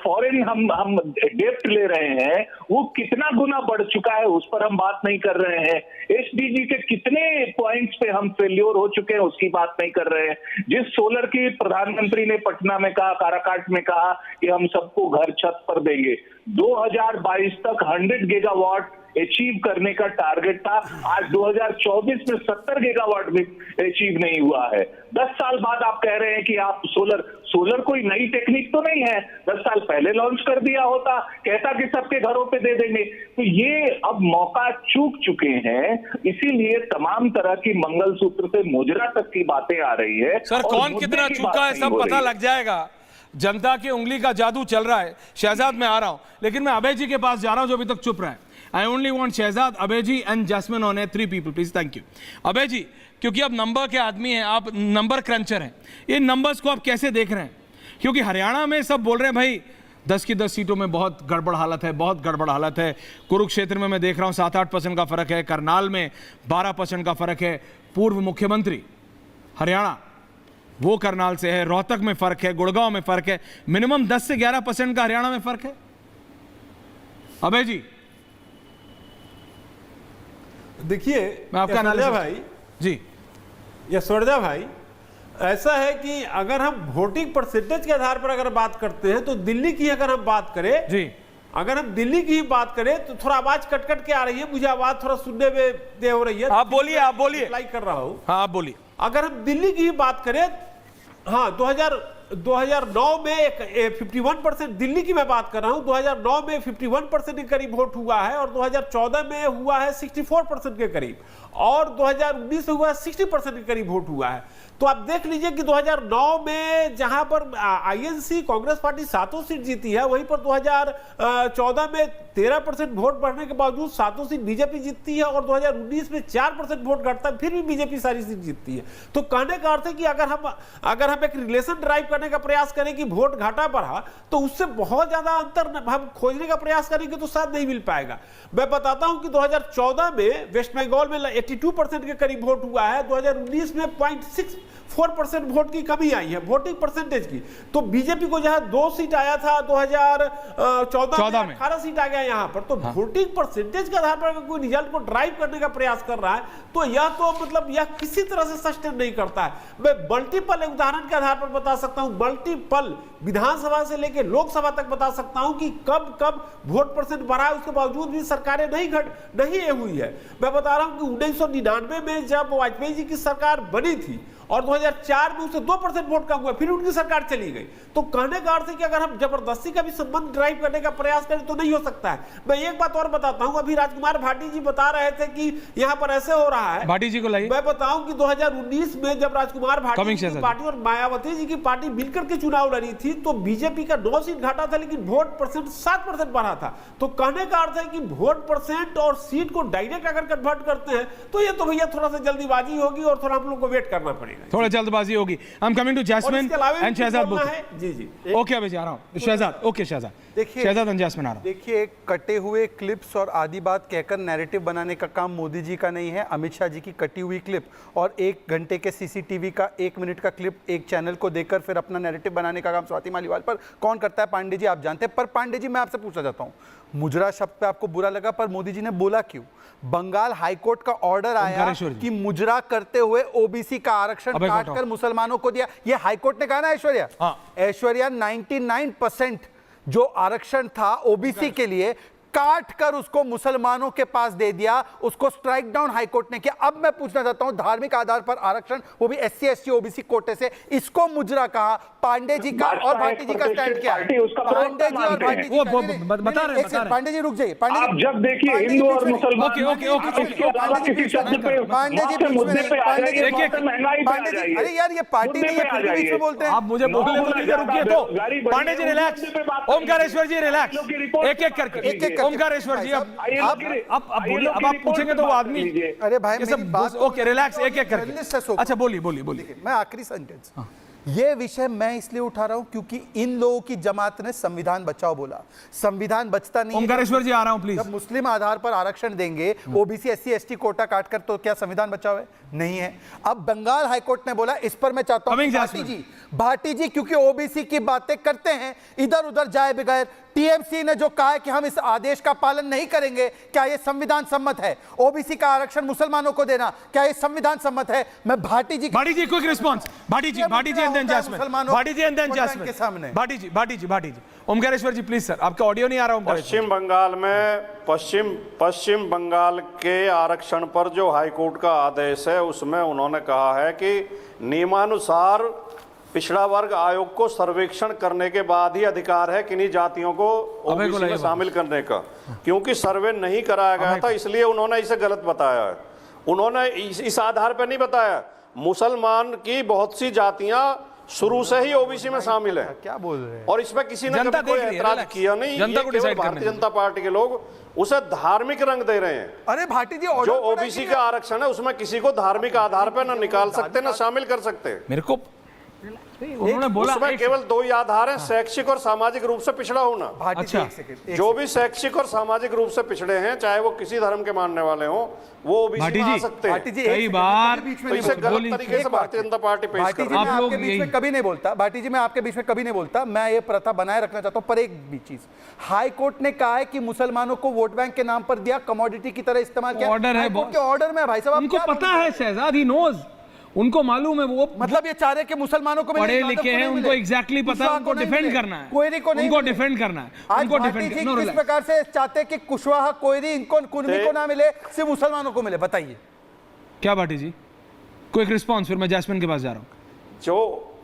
फॉरेन हम डेप्ट ले रहे हैं वो कितना गुना बढ़ चुका है, उस पर हम बात नहीं कर रहे हैं। SDG के कितने पॉइंट्स पे हम फेल्योर हो चुके हैं, उसकी बात नहीं कर रहे हैं। जिस सोलर की प्रधानमंत्री ने पटना में कहा, काराकाट में कहा कि हम सबको घर छत पर देंगे, 2022 तक 100 गीगावाट अचीव करने का टारगेट था। आज 2024 में 70 गीगावाट भी अचीव नहीं हुआ है। 10 साल बाद आप कह रहे हैं कि आप सोलर कोई नई टेक्निक तो नहीं है, 10 साल पहले लॉन्च कर दिया होता, कहता कि सबके घरों पे दे देंगे। तो ये अब मौका चूक चुके हैं, इसीलिए तमाम तरह की मंगलसूत्र से मुजरा तक की बातें आ रही है। सर कौन कितना चूका है सब पता लग जाएगा, जनता की उंगली का जादू चल रहा है। शहजाद मैं आ रहा हूं, लेकिन मैं अभय जी के पास जा रहा हूं जो अभी तक चुप रहा है। I only want Shehzad, Abhay ji and Jasmine on 3 people please, thank you. Abhay ji, क्योंकि आप नंबर के आदमी हैं, आप नंबर क्रंचर हैं, ये नंबर्स को आप कैसे देख रहे हैं? क्योंकि हरियाणा में सब बोल रहे हैं भाई 10 की 10 सीटों में बहुत गड़बड़ हालत है, बहुत गड़बड़ हालत है। कुरुक्षेत्र में मैं देख रहा हूं 7-8% का फर्क है, करनाल में 12% का फर्क है। पूर्व मुख्यमंत्री हरियाणा, वो करनाल से है। रोहतक में फर्क है, गुड़गांव में फर्क है। मिनिमम 10 से 11% का हरियाणा में फर्क है। अभय जी, देखिए मैं आपका यशवर्या भाई जी, यशवर्या भाई, ऐसा है कि अगर हम वोटिंग परसेंटेज के आधार पर अगर बात करते हैं तो दिल्ली की अगर हम बात करें जी, अगर हम दिल्ली की ही बात करें तो थोड़ा आवाज कट कट के आ रही है, मुझे आवाज थोड़ा सुनने में देर हो रही है। आप बोलिए, आप बोलिए। अप्लाई कर रहा हूं। हाँ आप बोलिए। अगर हम दिल्ली की ही बात करें, हाँ 2009 में 51%, दिल्ली की मैं बात कर रहा हूं, 2009 में 51% के करीब वोट हुआ है और 2014 में हुआ है 64% के करीब, और 2019 में हुआ है 60% के करीब वोट हुआ है। तो आप देख लीजिए कि 2009 में जहां पर आईएनसी कांग्रेस पार्टी 7 सीट जीती है, वहीं पर 2014 में 13% वोट बढ़ने के बावजूद 7 सीट बीजेपी जीतती है, और 2019 में 4% वोट घटता है, फिर भी बीजेपी सारी सीट जीतती है। तो कहने का अर्थ है कि अगर हम एक रिलेशन ड्राइव करने का प्रयास करें कि वोट घटा बढ़ा, तो उससे बहुत ज्यादा अंतर हम खोजने का प्रयास करेंगे तो शायद नहीं मिल पाएगा। मैं बताता हूं कि 2014 में वेस्ट बंगाल में 82% के करीब वोट हुआ है, 2019 में 0.64% वोट की कमी आई है वोटिंग परसेंटेज की। तो बीजेपी को जहां 2 सीट आया था 2014 में 18 सीट आ गया यहां पर। तो वोटिंग परसेंटेज के आधार पर अगर कोई रिजल्ट को ड्राइव करने का प्रयास कर रहा है तो यह तो मतलब यह किसी तरह से सस्टेन नहीं करता है। मैं मल्टीपल उदाहरण के आधार पर बता सकता हूं, मल्टीपल विधानसभा से लेकर लोकसभा तक बता सकता हूं कि कब कब वोट परसेंट बढ़ा है, उसके बावजूद भी सरकारें नहीं हुई है। मैं बता रहा हूं कि 1999 में जब वाजपेयी जी की सरकार बनी थी और 2004 में उससे 2% वोट कम हुआ, फिर उनकी सरकार चली गई। तो कहने का अर्थ है कि अगर हम जबरदस्ती का भी संबंध ड्राइव करने का प्रयास करें तो नहीं हो सकता है। मैं एक बात और बताता हूं, अभी राजकुमार भाटी जी बता रहे थे कि यहां पर ऐसे हो रहा है। भाटी जी को लाइए। मैं बताऊं कि 2019 में जब राजकुमार भाटी की पार्टी और मायावती जी की पार्टी मिलकर के चुनाव लड़ी थी तो बीजेपी का 9 सीट घटा था, लेकिन वोट परसेंट 7% बढ़ा था। तो कहने का अर्थ है कि वोट परसेंट और सीट को डायरेक्ट अगर कन्वर्ट करते हैं तो ये तो भैया थोड़ा सा जल्दीबाजी होगी और थोड़ा हम लोग को वेट करना पड़ेगा, थोड़ा जल्दबाजी होगी। I am coming to Jasmine and Shehzad बुक। जी जी, ओके अभी जा रहा हूं शहजाद। ओके शहजाद, देखिए शहजाद एंड जैस्मिन आ रहा हूं। देखिए, कटे हुए क्लिप्स और आदि बात कहकर नैरेटिव बनाने का काम मोदी जी का नहीं है। अमित शाह जी की कटी हुई क्लिप और 1 घंटे के सीसीटीवी का 1 मिनट का क्लिप एक चैनल को देकर फिर अपना नैरेटिव बनाने का काम स्वाति मालीवाल पर कौन करता है? पांडे जी आप जानते हैं। पर पांडे जी मैं आपसे पूछना चाहता हूं, मुजरा शब्द पे आपको बुरा लगा, पर मोदी जी ने बोला क्यों? बंगाल हाईकोर्ट का ऑर्डर आया कि मुजरा करते हुए ओबीसी का आरक्षण काटकर मुसलमानों को दिया। ये हाईकोर्ट ने कहा ना ऐश्वर्या। ऐश्वर्या 99% जो आरक्षण था ओबीसी के लिए काट कर उसको मुसलमानों के पास दे दिया, उसको स्ट्राइक डाउन हाईकोर्ट ने किया। अब मैं पूछना चाहता हूं, धार्मिक आधार पर आरक्षण, वो भी SC ST ओबीसी कोटे से, इसको मुजरा कहा। पांडे जी का और भाटी जी का स्टैंड क्या है? पांडे जी और भाटी जी बता रहे हैं। पांडे जी रुक जाइए। पांडे आप जब देखिए हिंदू और मुसलमान ओके पांडे जी, अरे यार ये पार्टी नहीं है, फिर बीच में बोलते हैं। आप मुझे बोलने तो दीजिए, रुकिए तो। पांडे जी रिलैक्स, ओमकारेश्वर जी रिलैक्स, एक-एक करके। ओमकारेश्वर जी अब बोलिए, अब आप पूछेंगे तो वो आदमी, अरे भाई मेरी बात, ओके रिलैक्स, एक-एक करके। अच्छा बोलिए। मैं आखिरी सेंटेंस, ये विषय मैं इसलिए उठा रहा हूं क्योंकि इन लोगों की जमात ने संविधान बचाओ बोला। संविधान बचता नहीं। ओमकारेश्वर जी आ रहा हूं प्लीज। जब मुस्लिम आधार पर आरक्षण देंगे, ओबीसी SC ST कोटा काटकर, तो क्या संविधान बचाओ है? नहीं है। अब बंगाल हाईकोर्ट ने बोला, इस पर मैं चाहता हूं भाटी जी क्योंकि ओबीसी की बातें करते हैं इधर उधर जाए बगैर। टीएमसी ने जो कहा है कि हम इस आदेश का पालन नहीं करेंगे, क्या यह संविधान सम्मत है? ओबीसी का आरक्षण मुसलमानों को देना, क्या यह संविधान सम्मत है? मैं Bhati ji quick response. Bhati ji and then Jasmine. Bhati ji Omkareshwar ji please sir, आपका ऑडियो नहीं आ रहा। पश्चिम बंगाल में पश्चिम बंगाल के आरक्षण पर जो हाईकोर्ट का आदेश है उसमें उन्होंने कहा है कि नियमानुसार पिछड़ा वर्ग आयोग को सर्वेक्षण करने के बाद ही अधिकार है किन्हीं जातियों को ओबीसी में शामिल करने का। क्योंकि सर्वे नहीं कराया गया था इसलिए उन्होंने इसे गलत बताया है। उन्होंने इस आधार पर नहीं बताया। मुसलमान की बहुत सी जातियां शुरू से ही ओबीसी में शामिल है। क्या बोल रहे हैं? और इसमें किसी ने कभी कोई ऐतराज किया नहीं। भारतीय जनता पार्टी के लोग उसे धार्मिक रंग दे रहे हैं। अरे भाटी जी, जो ओबीसी का आरक्षण है उसमें किसी को धार्मिक आधार पर न निकाल सकते न शामिल कर सकते। मेरे को उन्होंने बोला उसमें केवल दो ही आधार हैं, शैक्षिक और सामाजिक रूप से पिछड़ा होना। अच्छा, जो भी शैक्षिक और सामाजिक रूप से पिछड़े हैं, चाहे वो किसी धर्म के मानने वाले हों, वो ओबीसी में आ सकते हैं। कई बार तो इसे गलत तरीके से भारतीय जनता पार्टी पेश कर रही है। आप लोग बीच में कभी नहीं बोलता, भाटी जी मैं आपके बीच में कभी नहीं बोलता, मैं ये प्रथा बनाए रखना चाहता हूं। पर एक भी चीज, हाई कोर्ट ने कहा है कि मुसलमानों को वोट बैंक के नाम पर दिया, कमोडिटी की तरह इस्तेमाल किया। ऑर्डर है, के ऑर्डर में भाई साहब, उनको पता है शहजाद, ही नोज, उनको मालूम है, वो मतलब ये चाह रहे कि मुसलमानों को पढ़े लिखे हैं, उनको एग्जैक्टली पता है, उनको डिफेंड करना है, कोयरी को नहीं, उनको डिफेंड करना है, उनको डिफेंड करना है। किस प्रकार से चाहते हैं कि कुशवाहा कोयरी इनको कुर्मी को ना मिले, सिर्फ मुसलमानों को मिले, बताइए क्या भाटी जी? क्विक रिस्पांस, फिर मैं जैस्मिन के पास जा रहा हूं।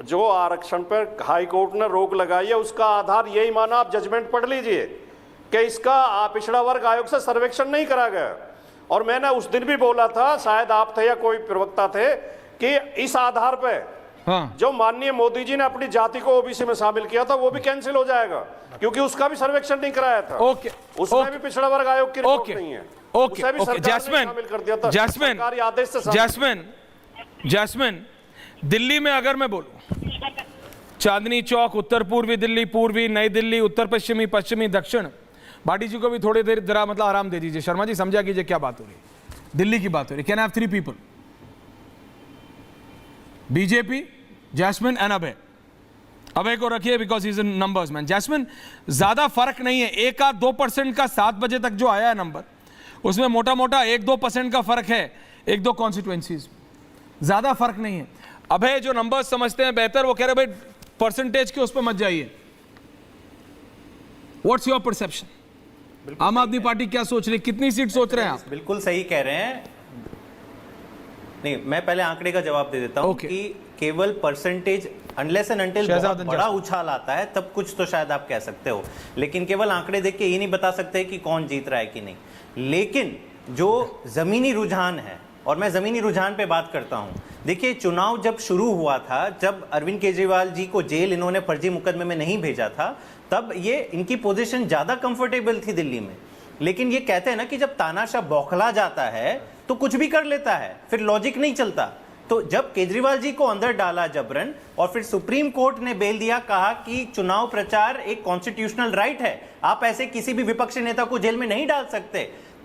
जो आरक्षण पर हाई कोर्ट ने रोक लगाई है, उसका आधार यही माना, आप जजमेंट पढ़ लीजिए कि इसका पिछड़ा वर्ग आयोग से सर्वेक्षण नहीं करा गया। और मैंने उस दिन भी बोला था, शायद आप थे या कोई प्रवक्ता थे, कि इस आधार पे जो माननीय मोदी जी ने अपनी जाति को ओबीसी में शामिल किया था, वो भी कैंसिल हो जाएगा, क्योंकि उसका भी सर्वेक्षण नहीं कराया था। उसमें भी पिछड़ा वर्ग आयोग की रिपोर्ट नहीं है। जैस्मिन, दिल्ली में अगर मैं बोलूं, चांदनी चौक, उत्तर पूर्वी दिल्ली, पूर्वी नई दिल्ली, उत्तर पश्चिमी, पश्चिमी, दक्षिण, भाटी जी को भी थोड़ी देर जरा मतलब आराम दे दीजिए। शर्मा जी समझा कीजिए क्या बात हो रही है, दिल्ली की बात हो रही है। Can I have 3 people? BJP, Jasmine and Abhay को रखिए because is in numbers man. Jasmine, ज्यादा फर्क नहीं है, 1-2% का 7 बजे तक जो आया है नंबर, उसमें मोटा मोटा 1-2% का फर्क है 1-2 कॉन्स्टिट्यूएंसीज, ज्यादा फर्क नहीं है। अभय जो नंबर समझते हैं बेहतर, वो कह रहे भाई परसेंटेज के उस पर मत जाइए। What's your perception? आम आदमी पार्टी क्या सोच रही है, कितनी सीट सोच रहे हैं आप? बिल्कुल सही कह रहे हैं। नहीं, मैं पहले आंकड़े का जवाब दे देता हूं कि केवल परसेंटेज, अनलेस एंड अनटिल बहुत बड़ा उछाल आता है तब कुछ तो शायद आप कह सकते हो, लेकिन केवल आंकड़े देख के ये नहीं बता सकते कि कौन जीत रहा है कि नहीं। लेकिन जो जमीनी रुझान है, और मैं जमीनी रुझान पे बात करता हूं, देखिए चुनाव जब शुरू हुआ था, जब अरविंद केजरीवाल जी को जेल इन्होंने फर्जी मुकदमे में नहीं भेजा था, तब ये इनकी पोजीशन ज्यादा कंफर्टेबल थी दिल्ली में। लेकिन ये कहते हैं ना कि जब तानाशाह बौखला जाता है तो कुछ भी कर लेता है, फिर लॉजिक नहीं चलता। तो जब केजरीवाल जी को अंदर डाला जबरन और फिर सुप्रीम कोर्ट ने बेल दिया, कहा कि चुनाव प्रचार एक कॉन्स्टिट्यूशनल राइट है, आप ऐसे किसी भी विपक्षी नेता को जेल में नहीं डाल सकते,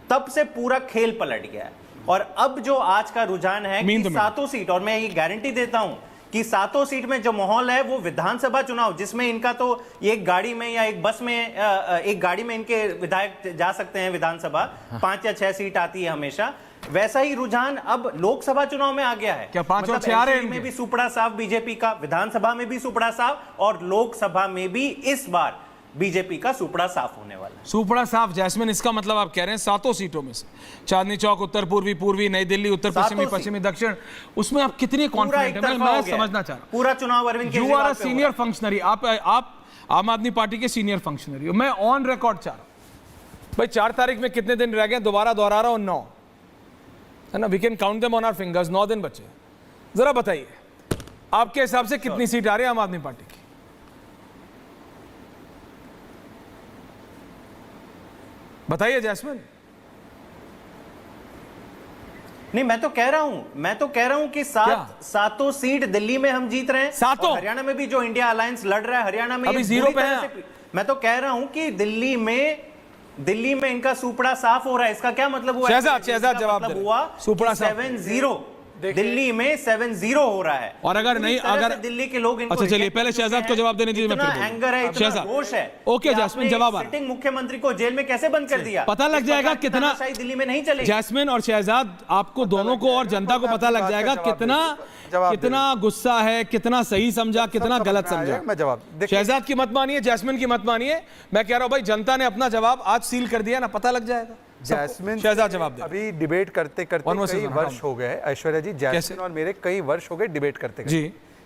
तब से पूरा खेल पलट गया है। और अब जो आज का रुझान है कि 7 सीट, और मैं ये गारंटी देता हूं कि 7 सीट में जो माहौल है वो विधानसभा चुनाव, जिसमें इनका तो एक गाड़ी में या एक बस में, एक गाड़ी में इनके विधायक जा सकते हैं विधानसभा, 5 या 6 सीट आती है हमेशा, वैसा ही रुझान अब लोकसभा चुनाव में आ गया है। क्या 5 और 6 आ रहे हैं? में भी सुपड़ा साफ बीजेपी का, विधानसभा में भी सुपड़ा साफ, और लोकसभा में भी इस बार बीजेपी का सुपड़ा साफ होने वाला है। सुपड़ा साफ। जैस्मिन, इसका मतलब आप कह रहे हैं 7 सीटों में से, चांदनी चौक, उत्तर पूर्वी, पूर्वी नई दिल्ली, उत्तर पश्चिमी, पश्चिमी दक्षिण, उसमें आप कितनी कॉन्फिडेंट हैं? मैं समझना चाह रहा हूं। पूरा चुनाव Arvind Kejriwal, you are a senior functionary, आप आम आदमी पार्टी के सीनियर फंक्शनरी हो। मैं ऑन रिकॉर्ड चाह रहा हूं भाई, 4 तारीख में कितने दिन रह गए, दोबारा दोहरा रहा हूं, 9 है ना, we can count them on our fingers, 9 दिन बचे। जरा बताइए आपके हिसाब से कितनी सीट आ रही है आम आदमी पार्टी की? बताइए जैस्मिन। नहीं, मैं तो कह रहा हूं कि 7 सीट दिल्ली में हम जीत रहे हैं, 7 हरियाणा में भी जो इंडिया अलायंस लड़ रहा है, हरियाणा में अभी 0 पे है। मैं तो कह रहा हूं कि दिल्ली में इनका सुपड़ा साफ हो रहा है। इसका क्या मतलब हुआ? शहजाद जवाब हुआ सुपड़ा 7-0 दिल्ली में 7-0 हो रहा है। और अगर नहीं, अगर दिल्ली के लोग, अच्छा चलिए पहले शहजाद को जवाब देने दीजिए, मैं फिर एंगर है, इतना रोष है। ओके जैस्मिन, जवाब आ रहा है। सिटिंग मुख्यमंत्री को जेल में कैसे बंद कर दिया, पता लग जाएगा कितना दिल्ली में नहीं चलेगी। जैस्मिन और शहजाद, आपको दोनों को और जनता को पता लग जाएगा कितना गुस्सा है, कितना सही समझा, कितना गलत समझा। मैं जवाब, शहजाद की मत मानिए, जैस्मिन की मत मानिए। मैं कह रहा हूं भाई, जनता ने अपना जवाब आज सील कर दिया ना, पता लग जाएगा। जैस्मिन, शहजाद जवाब दे। अभी डिबेट करते करते कई वर्ष हो गए ऐश्वर्या जी, जैस्मिन और मेरे कई वर्ष हो गए डिबेट करते जी।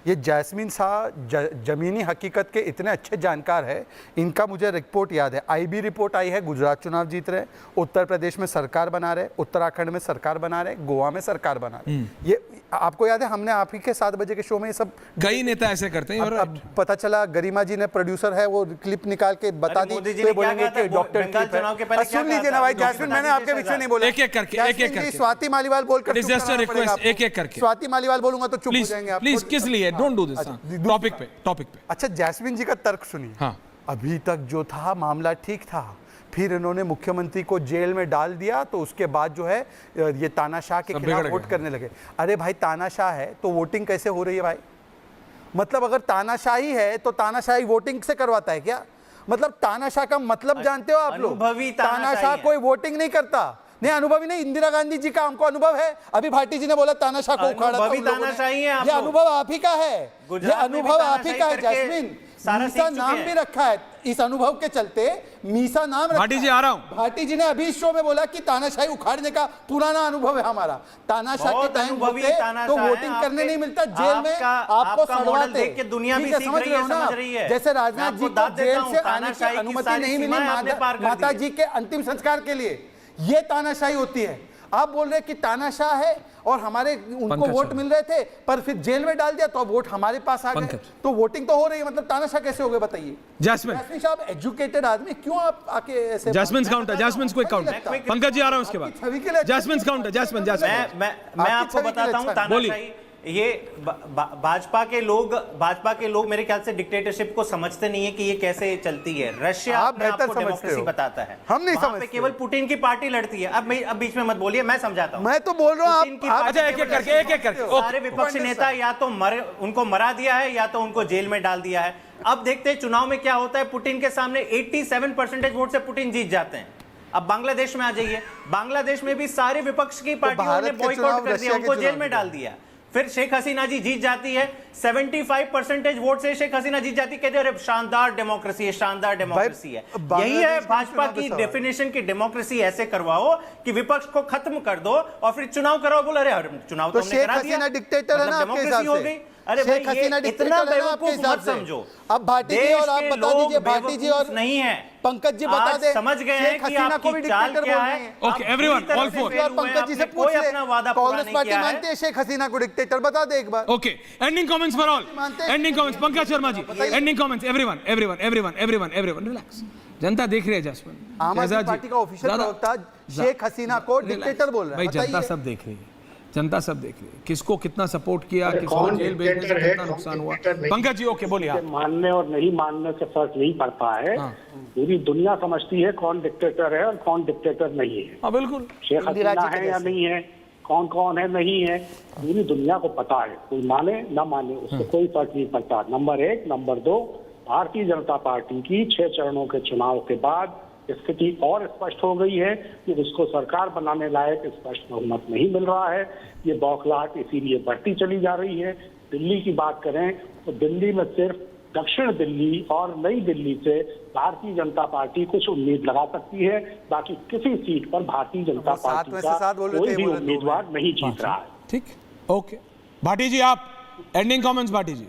ये जैस्मिन साहब जमीनी हकीकत के इतने अच्छे जानकार है, इनका मुझे रिपोर्ट याद है, आईबी रिपोर्ट आई है, गुजरात चुनाव जीत रहे, उत्तर प्रदेश में सरकार बना रहे, उत्तराखंड में सरकार बना रहे, गोवा में सरकार बना रहे। ये आपको याद है, हमने आप ही के 7 बजे के शो में ये सब कई नेता ऐसे करते हैं। अब पता चला गरिमा जी ने, प्रोड्यूसर है, वो क्लिप निकाल के बता दी, तो बोलेंगे कि डॉक्टर सुन लीजिए ना भाई जैस्मिन, मैंने आपके बीच में नहीं बोला, एक एक करके स्वाति मालीवाल बोलकर, एक एक करके स्वाति मालीवाल बोलूंगा तो चुप हो जाएंगे आप। प्लीज किस लिए है, डोंट डू दिस। टॉपिक पे। अच्छा, जैस्मिन जी का तर्क सुनिए। हाँ, अभी तक जो था मामला ठीक था, फिर इन्होंने मुख्यमंत्री को जेल में डाल दिया, तो उसके बाद जो है ये तानाशाह के खिलाफ वोट करने लगे। अरे भाई, तानाशाह है तो वोटिंग कैसे हो रही है भाई? मतलब अगर तानाशाही है तो तानाशाही वोटिंग से करवाता है क्या? मतलब तानाशाह का मतलब जानते हो आप लोग? तानाशाह कोई वोटिंग नहीं करता। नहीं, अनुभवी नहीं। इंदिरा गांधी जी का हमको अनुभव है। अभी भाटी जी ने बोला तानाशाह को उखाड़ा था उन लोगों ने। ये अनुभव आप ही का है, ये अनुभव आप ही का है। जैस्मिन, मीसा नाम भी रखा है इस अनुभव के चलते, मीसा नाम रखा। भाटी जी आ रहा हूं। भाटी जी ने अभी इस शो में बोला कि तानाशाही उखाड़ने का पुराना अनुभव है हमारा। तानाशाह के टाइम बोलते तो वोटिंग करने नहीं मिलता, जेल में आपको सड़वाते। दुनिया भी समझ रही है। जैसे राजनाथ जी को जेल से आने की अनुमति नहीं मिली माता जी के अंतिम संस्कार के लिए, ये तानाशाही होती है। आप बोल रहे कि तानाशाह है और हमारे उनको वोट मिल रहे थे, पर फिर जेल में डाल दिया तो वोट हमारे पास आ गए, तो वोटिंग तो हो रही है, मतलब तानाशाह कैसे हो गए बताइए? जैस्मिन साहब एजुकेटेड आदमी, क्यों आप आके ऐसे? जैस्मिन काउंटर, जैस्मिन को काउंटर। पंकज जी आ रहा हूं उसके बाद। जैस्मिन काउंटर, जैस्मिन मैं आपको बताता हूं, तानाशाही ये भाजपा के लोग मेरे ख्याल से डिक्टेटरशिप को समझते नहीं है कि ये कैसे चलती है। रशिया आप बेहतर डेमोक्रेसी बताता है, हम नहीं समझते। केवल पुतिन की पार्टी लड़ती है। अब बीच में मत बोलिए, मैं समझाता हूं। मैं तो बोल रहा हूं एक करके सारे विपक्षी नेता या तो उनको मरा दिया है या तो उनको जेल में डाल दिया है। अब देखते हैं चुनाव में क्या होता है। पुतिन के सामने 87% वोट से पुतिन जीत जाते हैं। अब बांग्लादेश में आ जाइए, बांग्लादेश में भी सारे विपक्ष की पार्टियों ने बॉयकॉट कर दिया, उनको जेल में डाल दिया। फिर शेख हसीना जी जीत जाती है, 75% वोट से शेख हसीना जीत जाती, कहते हैं शानदार डेमोक्रेसी है, शानदार डेमोक्रेसी है। यही है भाजपा की डेफिनेशन की डेमोक्रेसी। ऐसे करवाओ कि विपक्ष को खत्म कर दो और फिर चुनाव कराओ। बोला अरे चुनाव तो हमने करा दिया, डिक्टेटर है ना आपके हिसाब हो गई। अरे भाई, ये इतना बेवकूफ मत समझो। अब भाटी जी और आप बता दीजिए, भाटी जी और नहीं है, पंकज जी बता दे, समझ गए हैं कि आपकी चाल क्या है। Okay everyone, all four. और पंकज जी से पूछ ले, कांग्रेस पार्टी मानते हैं शेख हसीना को डिक्टेटर? बता दे एक बार। Okay, ending comments for all, ending comments. Pankaj Sharma ji, ending comments. Everyone. Relax. जनता देख रही है। जैस्मिन, आम आदमी पार्टी का ऑफिशियल प्रवक्ता शेख हसीना को डिक्टेटर बोल रहा है। भाई, जनता सब देख रही है, जनता सब देख रही है, किसको कितना सपोर्ट किया, किसको जेल भेजने से कितना नुकसान हुआ। पंकज जी ओके, बोलिए आप। मानने और नहीं मानने से फर्क नहीं पड़ता है। पूरी दुनिया समझती है कौन डिक्टेटर है और कौन डिक्टेटर नहीं है। हाँ बिल्कुल, शेख हसीना है या नहीं है, कौन है नहीं है, पूरी दुनिया को पता है। कोई माने ना माने उससे कोई फर्क नहीं पड़ता। Number 1। Number 2, Bharatiya Janata party की 6 चरणों के चुनाव के बाद स्थिति और स्पष्ट हो गई है कि उसको सरकार बनाने लायक स्पष्ट बहुमत नहीं मिल रहा है। ये बौखलाहट इसीलिए बढ़ती चली जा रही है। दिल्ली की बात करें तो दिल्ली में सिर्फ दक्षिण दिल्ली और नई दिल्ली से भारतीय जनता पार्टी कुछ उम्मीद लगा सकती है, बाकी किसी सीट पर भारतीय जनता पार्टी का कोई भी उम्मीदवार नहीं जीत रहा है। ठीक, ओके। भाटी जी आप, एंडिंग कमेंट्स। भाटी जी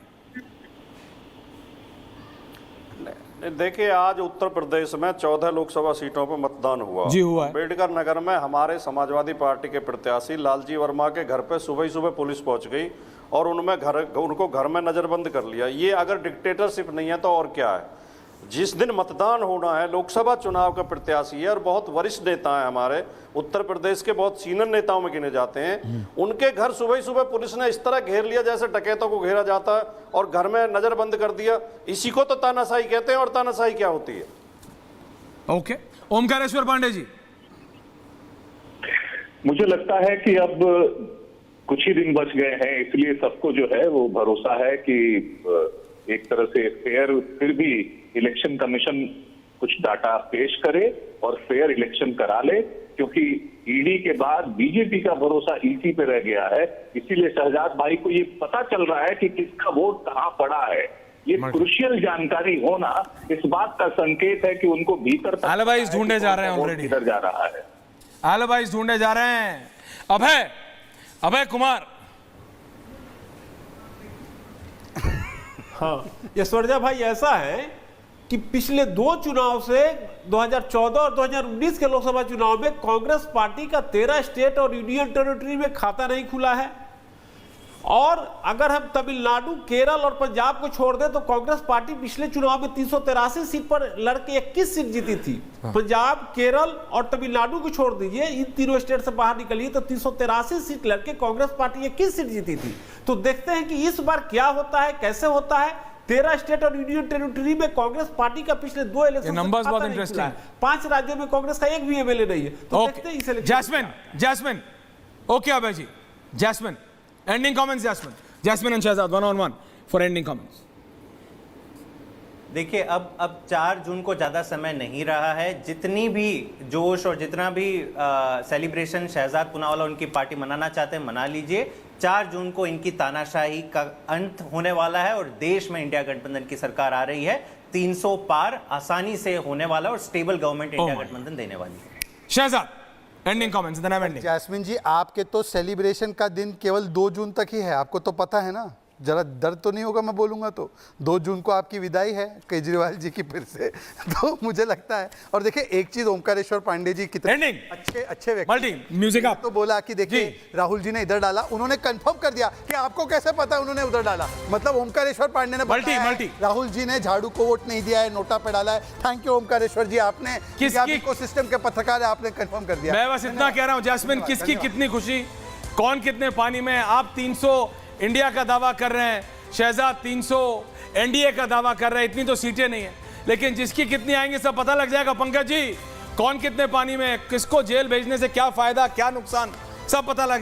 देखिए, आज उत्तर प्रदेश में 14 लोकसभा सीटों पर मतदान हुआ। जी हुआ है। अम्बेडकर नगर में हमारे समाजवादी पार्टी के प्रत्याशी लालजी वर्मा के घर पे सुबह ही सुबह पुलिस पहुंच गई और उनको घर में नजरबंद कर लिया। ये अगर डिक्टेटरशिप नहीं है तो और क्या है? जिस दिन मतदान होना है, लोकसभा चुनाव का प्रत्याशी है और बहुत वरिष्ठ नेता है, हमारे उत्तर प्रदेश के बहुत सीनियर नेताओं में गिने जाते हैं, उनके घर सुबह ही सुबह पुलिस ने इस तरह घेर लिया जैसे डकैतों को घेरा जाता है और घर में नजरबंद कर दिया। इसी को तो तानाशाही कहते हैं। और तानाशाही क्या होती है? ओके, ओमकारेश्वर पांडे जी। मुझे लगता है कि अब कुछ ही दिन बच गए हैं, इसलिए सबको जो है वो भरोसा है कि एक तरह से फेयर, फिर भी इलेक्शन कमीशन कुछ डाटा पेश करे और फेयर इलेक्शन करा ले, क्योंकि ईडी के बाद बीजेपी का भरोसा ईसी पे रह गया है। इसीलिए शहजाद भाई को ये पता चल रहा है कि किसका वोट कहां पड़ा है। ये क्रुशियल जानकारी होना इस बात का संकेत है कि उनको भीतर एलिबाइज ढूंढे जा रहे हैं, ऑलरेडी किधर जा रहा है, एलिबाइज ढूंढे जा रहे हैं। अभय कुमार। हाँ, यशवर्जा भाई, ऐसा है कि पिछले 2 चुनाव से 2014 और 2019 के लोकसभा चुनाव में कांग्रेस पार्टी का 13 स्टेट और यूनियन टेरिटरी में खाता नहीं खुला है। और अगर हम तमिलनाडु, केरल और पंजाब को छोड़ दें तो कांग्रेस पार्टी पिछले चुनाव में 383 सीट पर लड़के 21 सीट जीती थी। पंजाब, केरल और तमिलनाडु को छोड़ दीजिए, इन तीनों स्टेट से बाहर निकलिए तो 383 सीट लड़के कांग्रेस पार्टी 21 सीट जीती थी। तो देखते हैं कि इस बार क्या होता है, कैसे होता है। 13 स्टेट और यूनियन टेरिटरी में कांग्रेस पार्टी का पिछले 2 इलेक्शन नंबर्स बहुत इंटरेस्टिंग है। 5 राज्यों में कांग्रेस का एक भी एमएलए नहीं है। तो देखते हैं इस election. Jasmine okay Abhay ji, Jasmine ending comments. Jasmine and Shehzad 1-on-1 for ending comments. देखिए अब 4 जून को ज़्यादा समय नहीं रहा है। जितनी भी जोश और जितना भी सेलिब्रेशन शहजाद पूनावाला उनकी पार्टी मनाना चाहते हैं, मना लीजिए। 4 जून को इनकी तानाशाही का अंत होने वाला है और देश में इंडिया गठबंधन की सरकार आ रही है। 300 पार आसानी से होने वाला और स्टेबल गवर्नमेंट इंडिया गठबंधन देने वाली है। Shehzad ending comments, then I am ending. Jasmine ji, आपके तो सेलिब्रेशन का दिन केवल 2 जून तक ही है, आपको तो पता है ना। जरा दर्द तो नहीं होगा मैं बोलूंगा तो। 2 जून को आपकी विदाई है केजरीवाल जी की फिर से। तो मुझे लगता है, और देखिए एक चीज, ओमकारेश्वर पांडे जी कितने अच्छे व्यक्ति, म्यूजिक आप तो बोला कि देखिए राहुल जी ने इधर डाला, उन्होंने कंफर्म कर दिया कि आपको कैसे पता है उन्होंने उधर डाला। मतलब ओमकारेश्वर पांडे ने बताया राहुल जी ने झाड़ू को वोट नहीं दिया है, नोटा पे डाला है। थैंक यू ओमकारेश्वर जी, आपने इकोसिस्टम के पत्रकार है, आपने कंफर्म कर दिया। मैं बस इतना कह रहा हूं जैस्मिन, किसकी कितनी खुशी, कौन कितने पानी में। आप 300 इंडिया का दावा कर रहे हैं, शहजाद 300 एनडीए का दावा कर रहे हैं। इतनी तो सीटें नहीं है, लेकिन जिसकी कितनी आएंगी सब पता लग जाएगा पंकज जी। कौन कितने पानी में, किसको जेल भेजने से क्या फायदा, क्या नुकसान, सब पता लग जाएगा।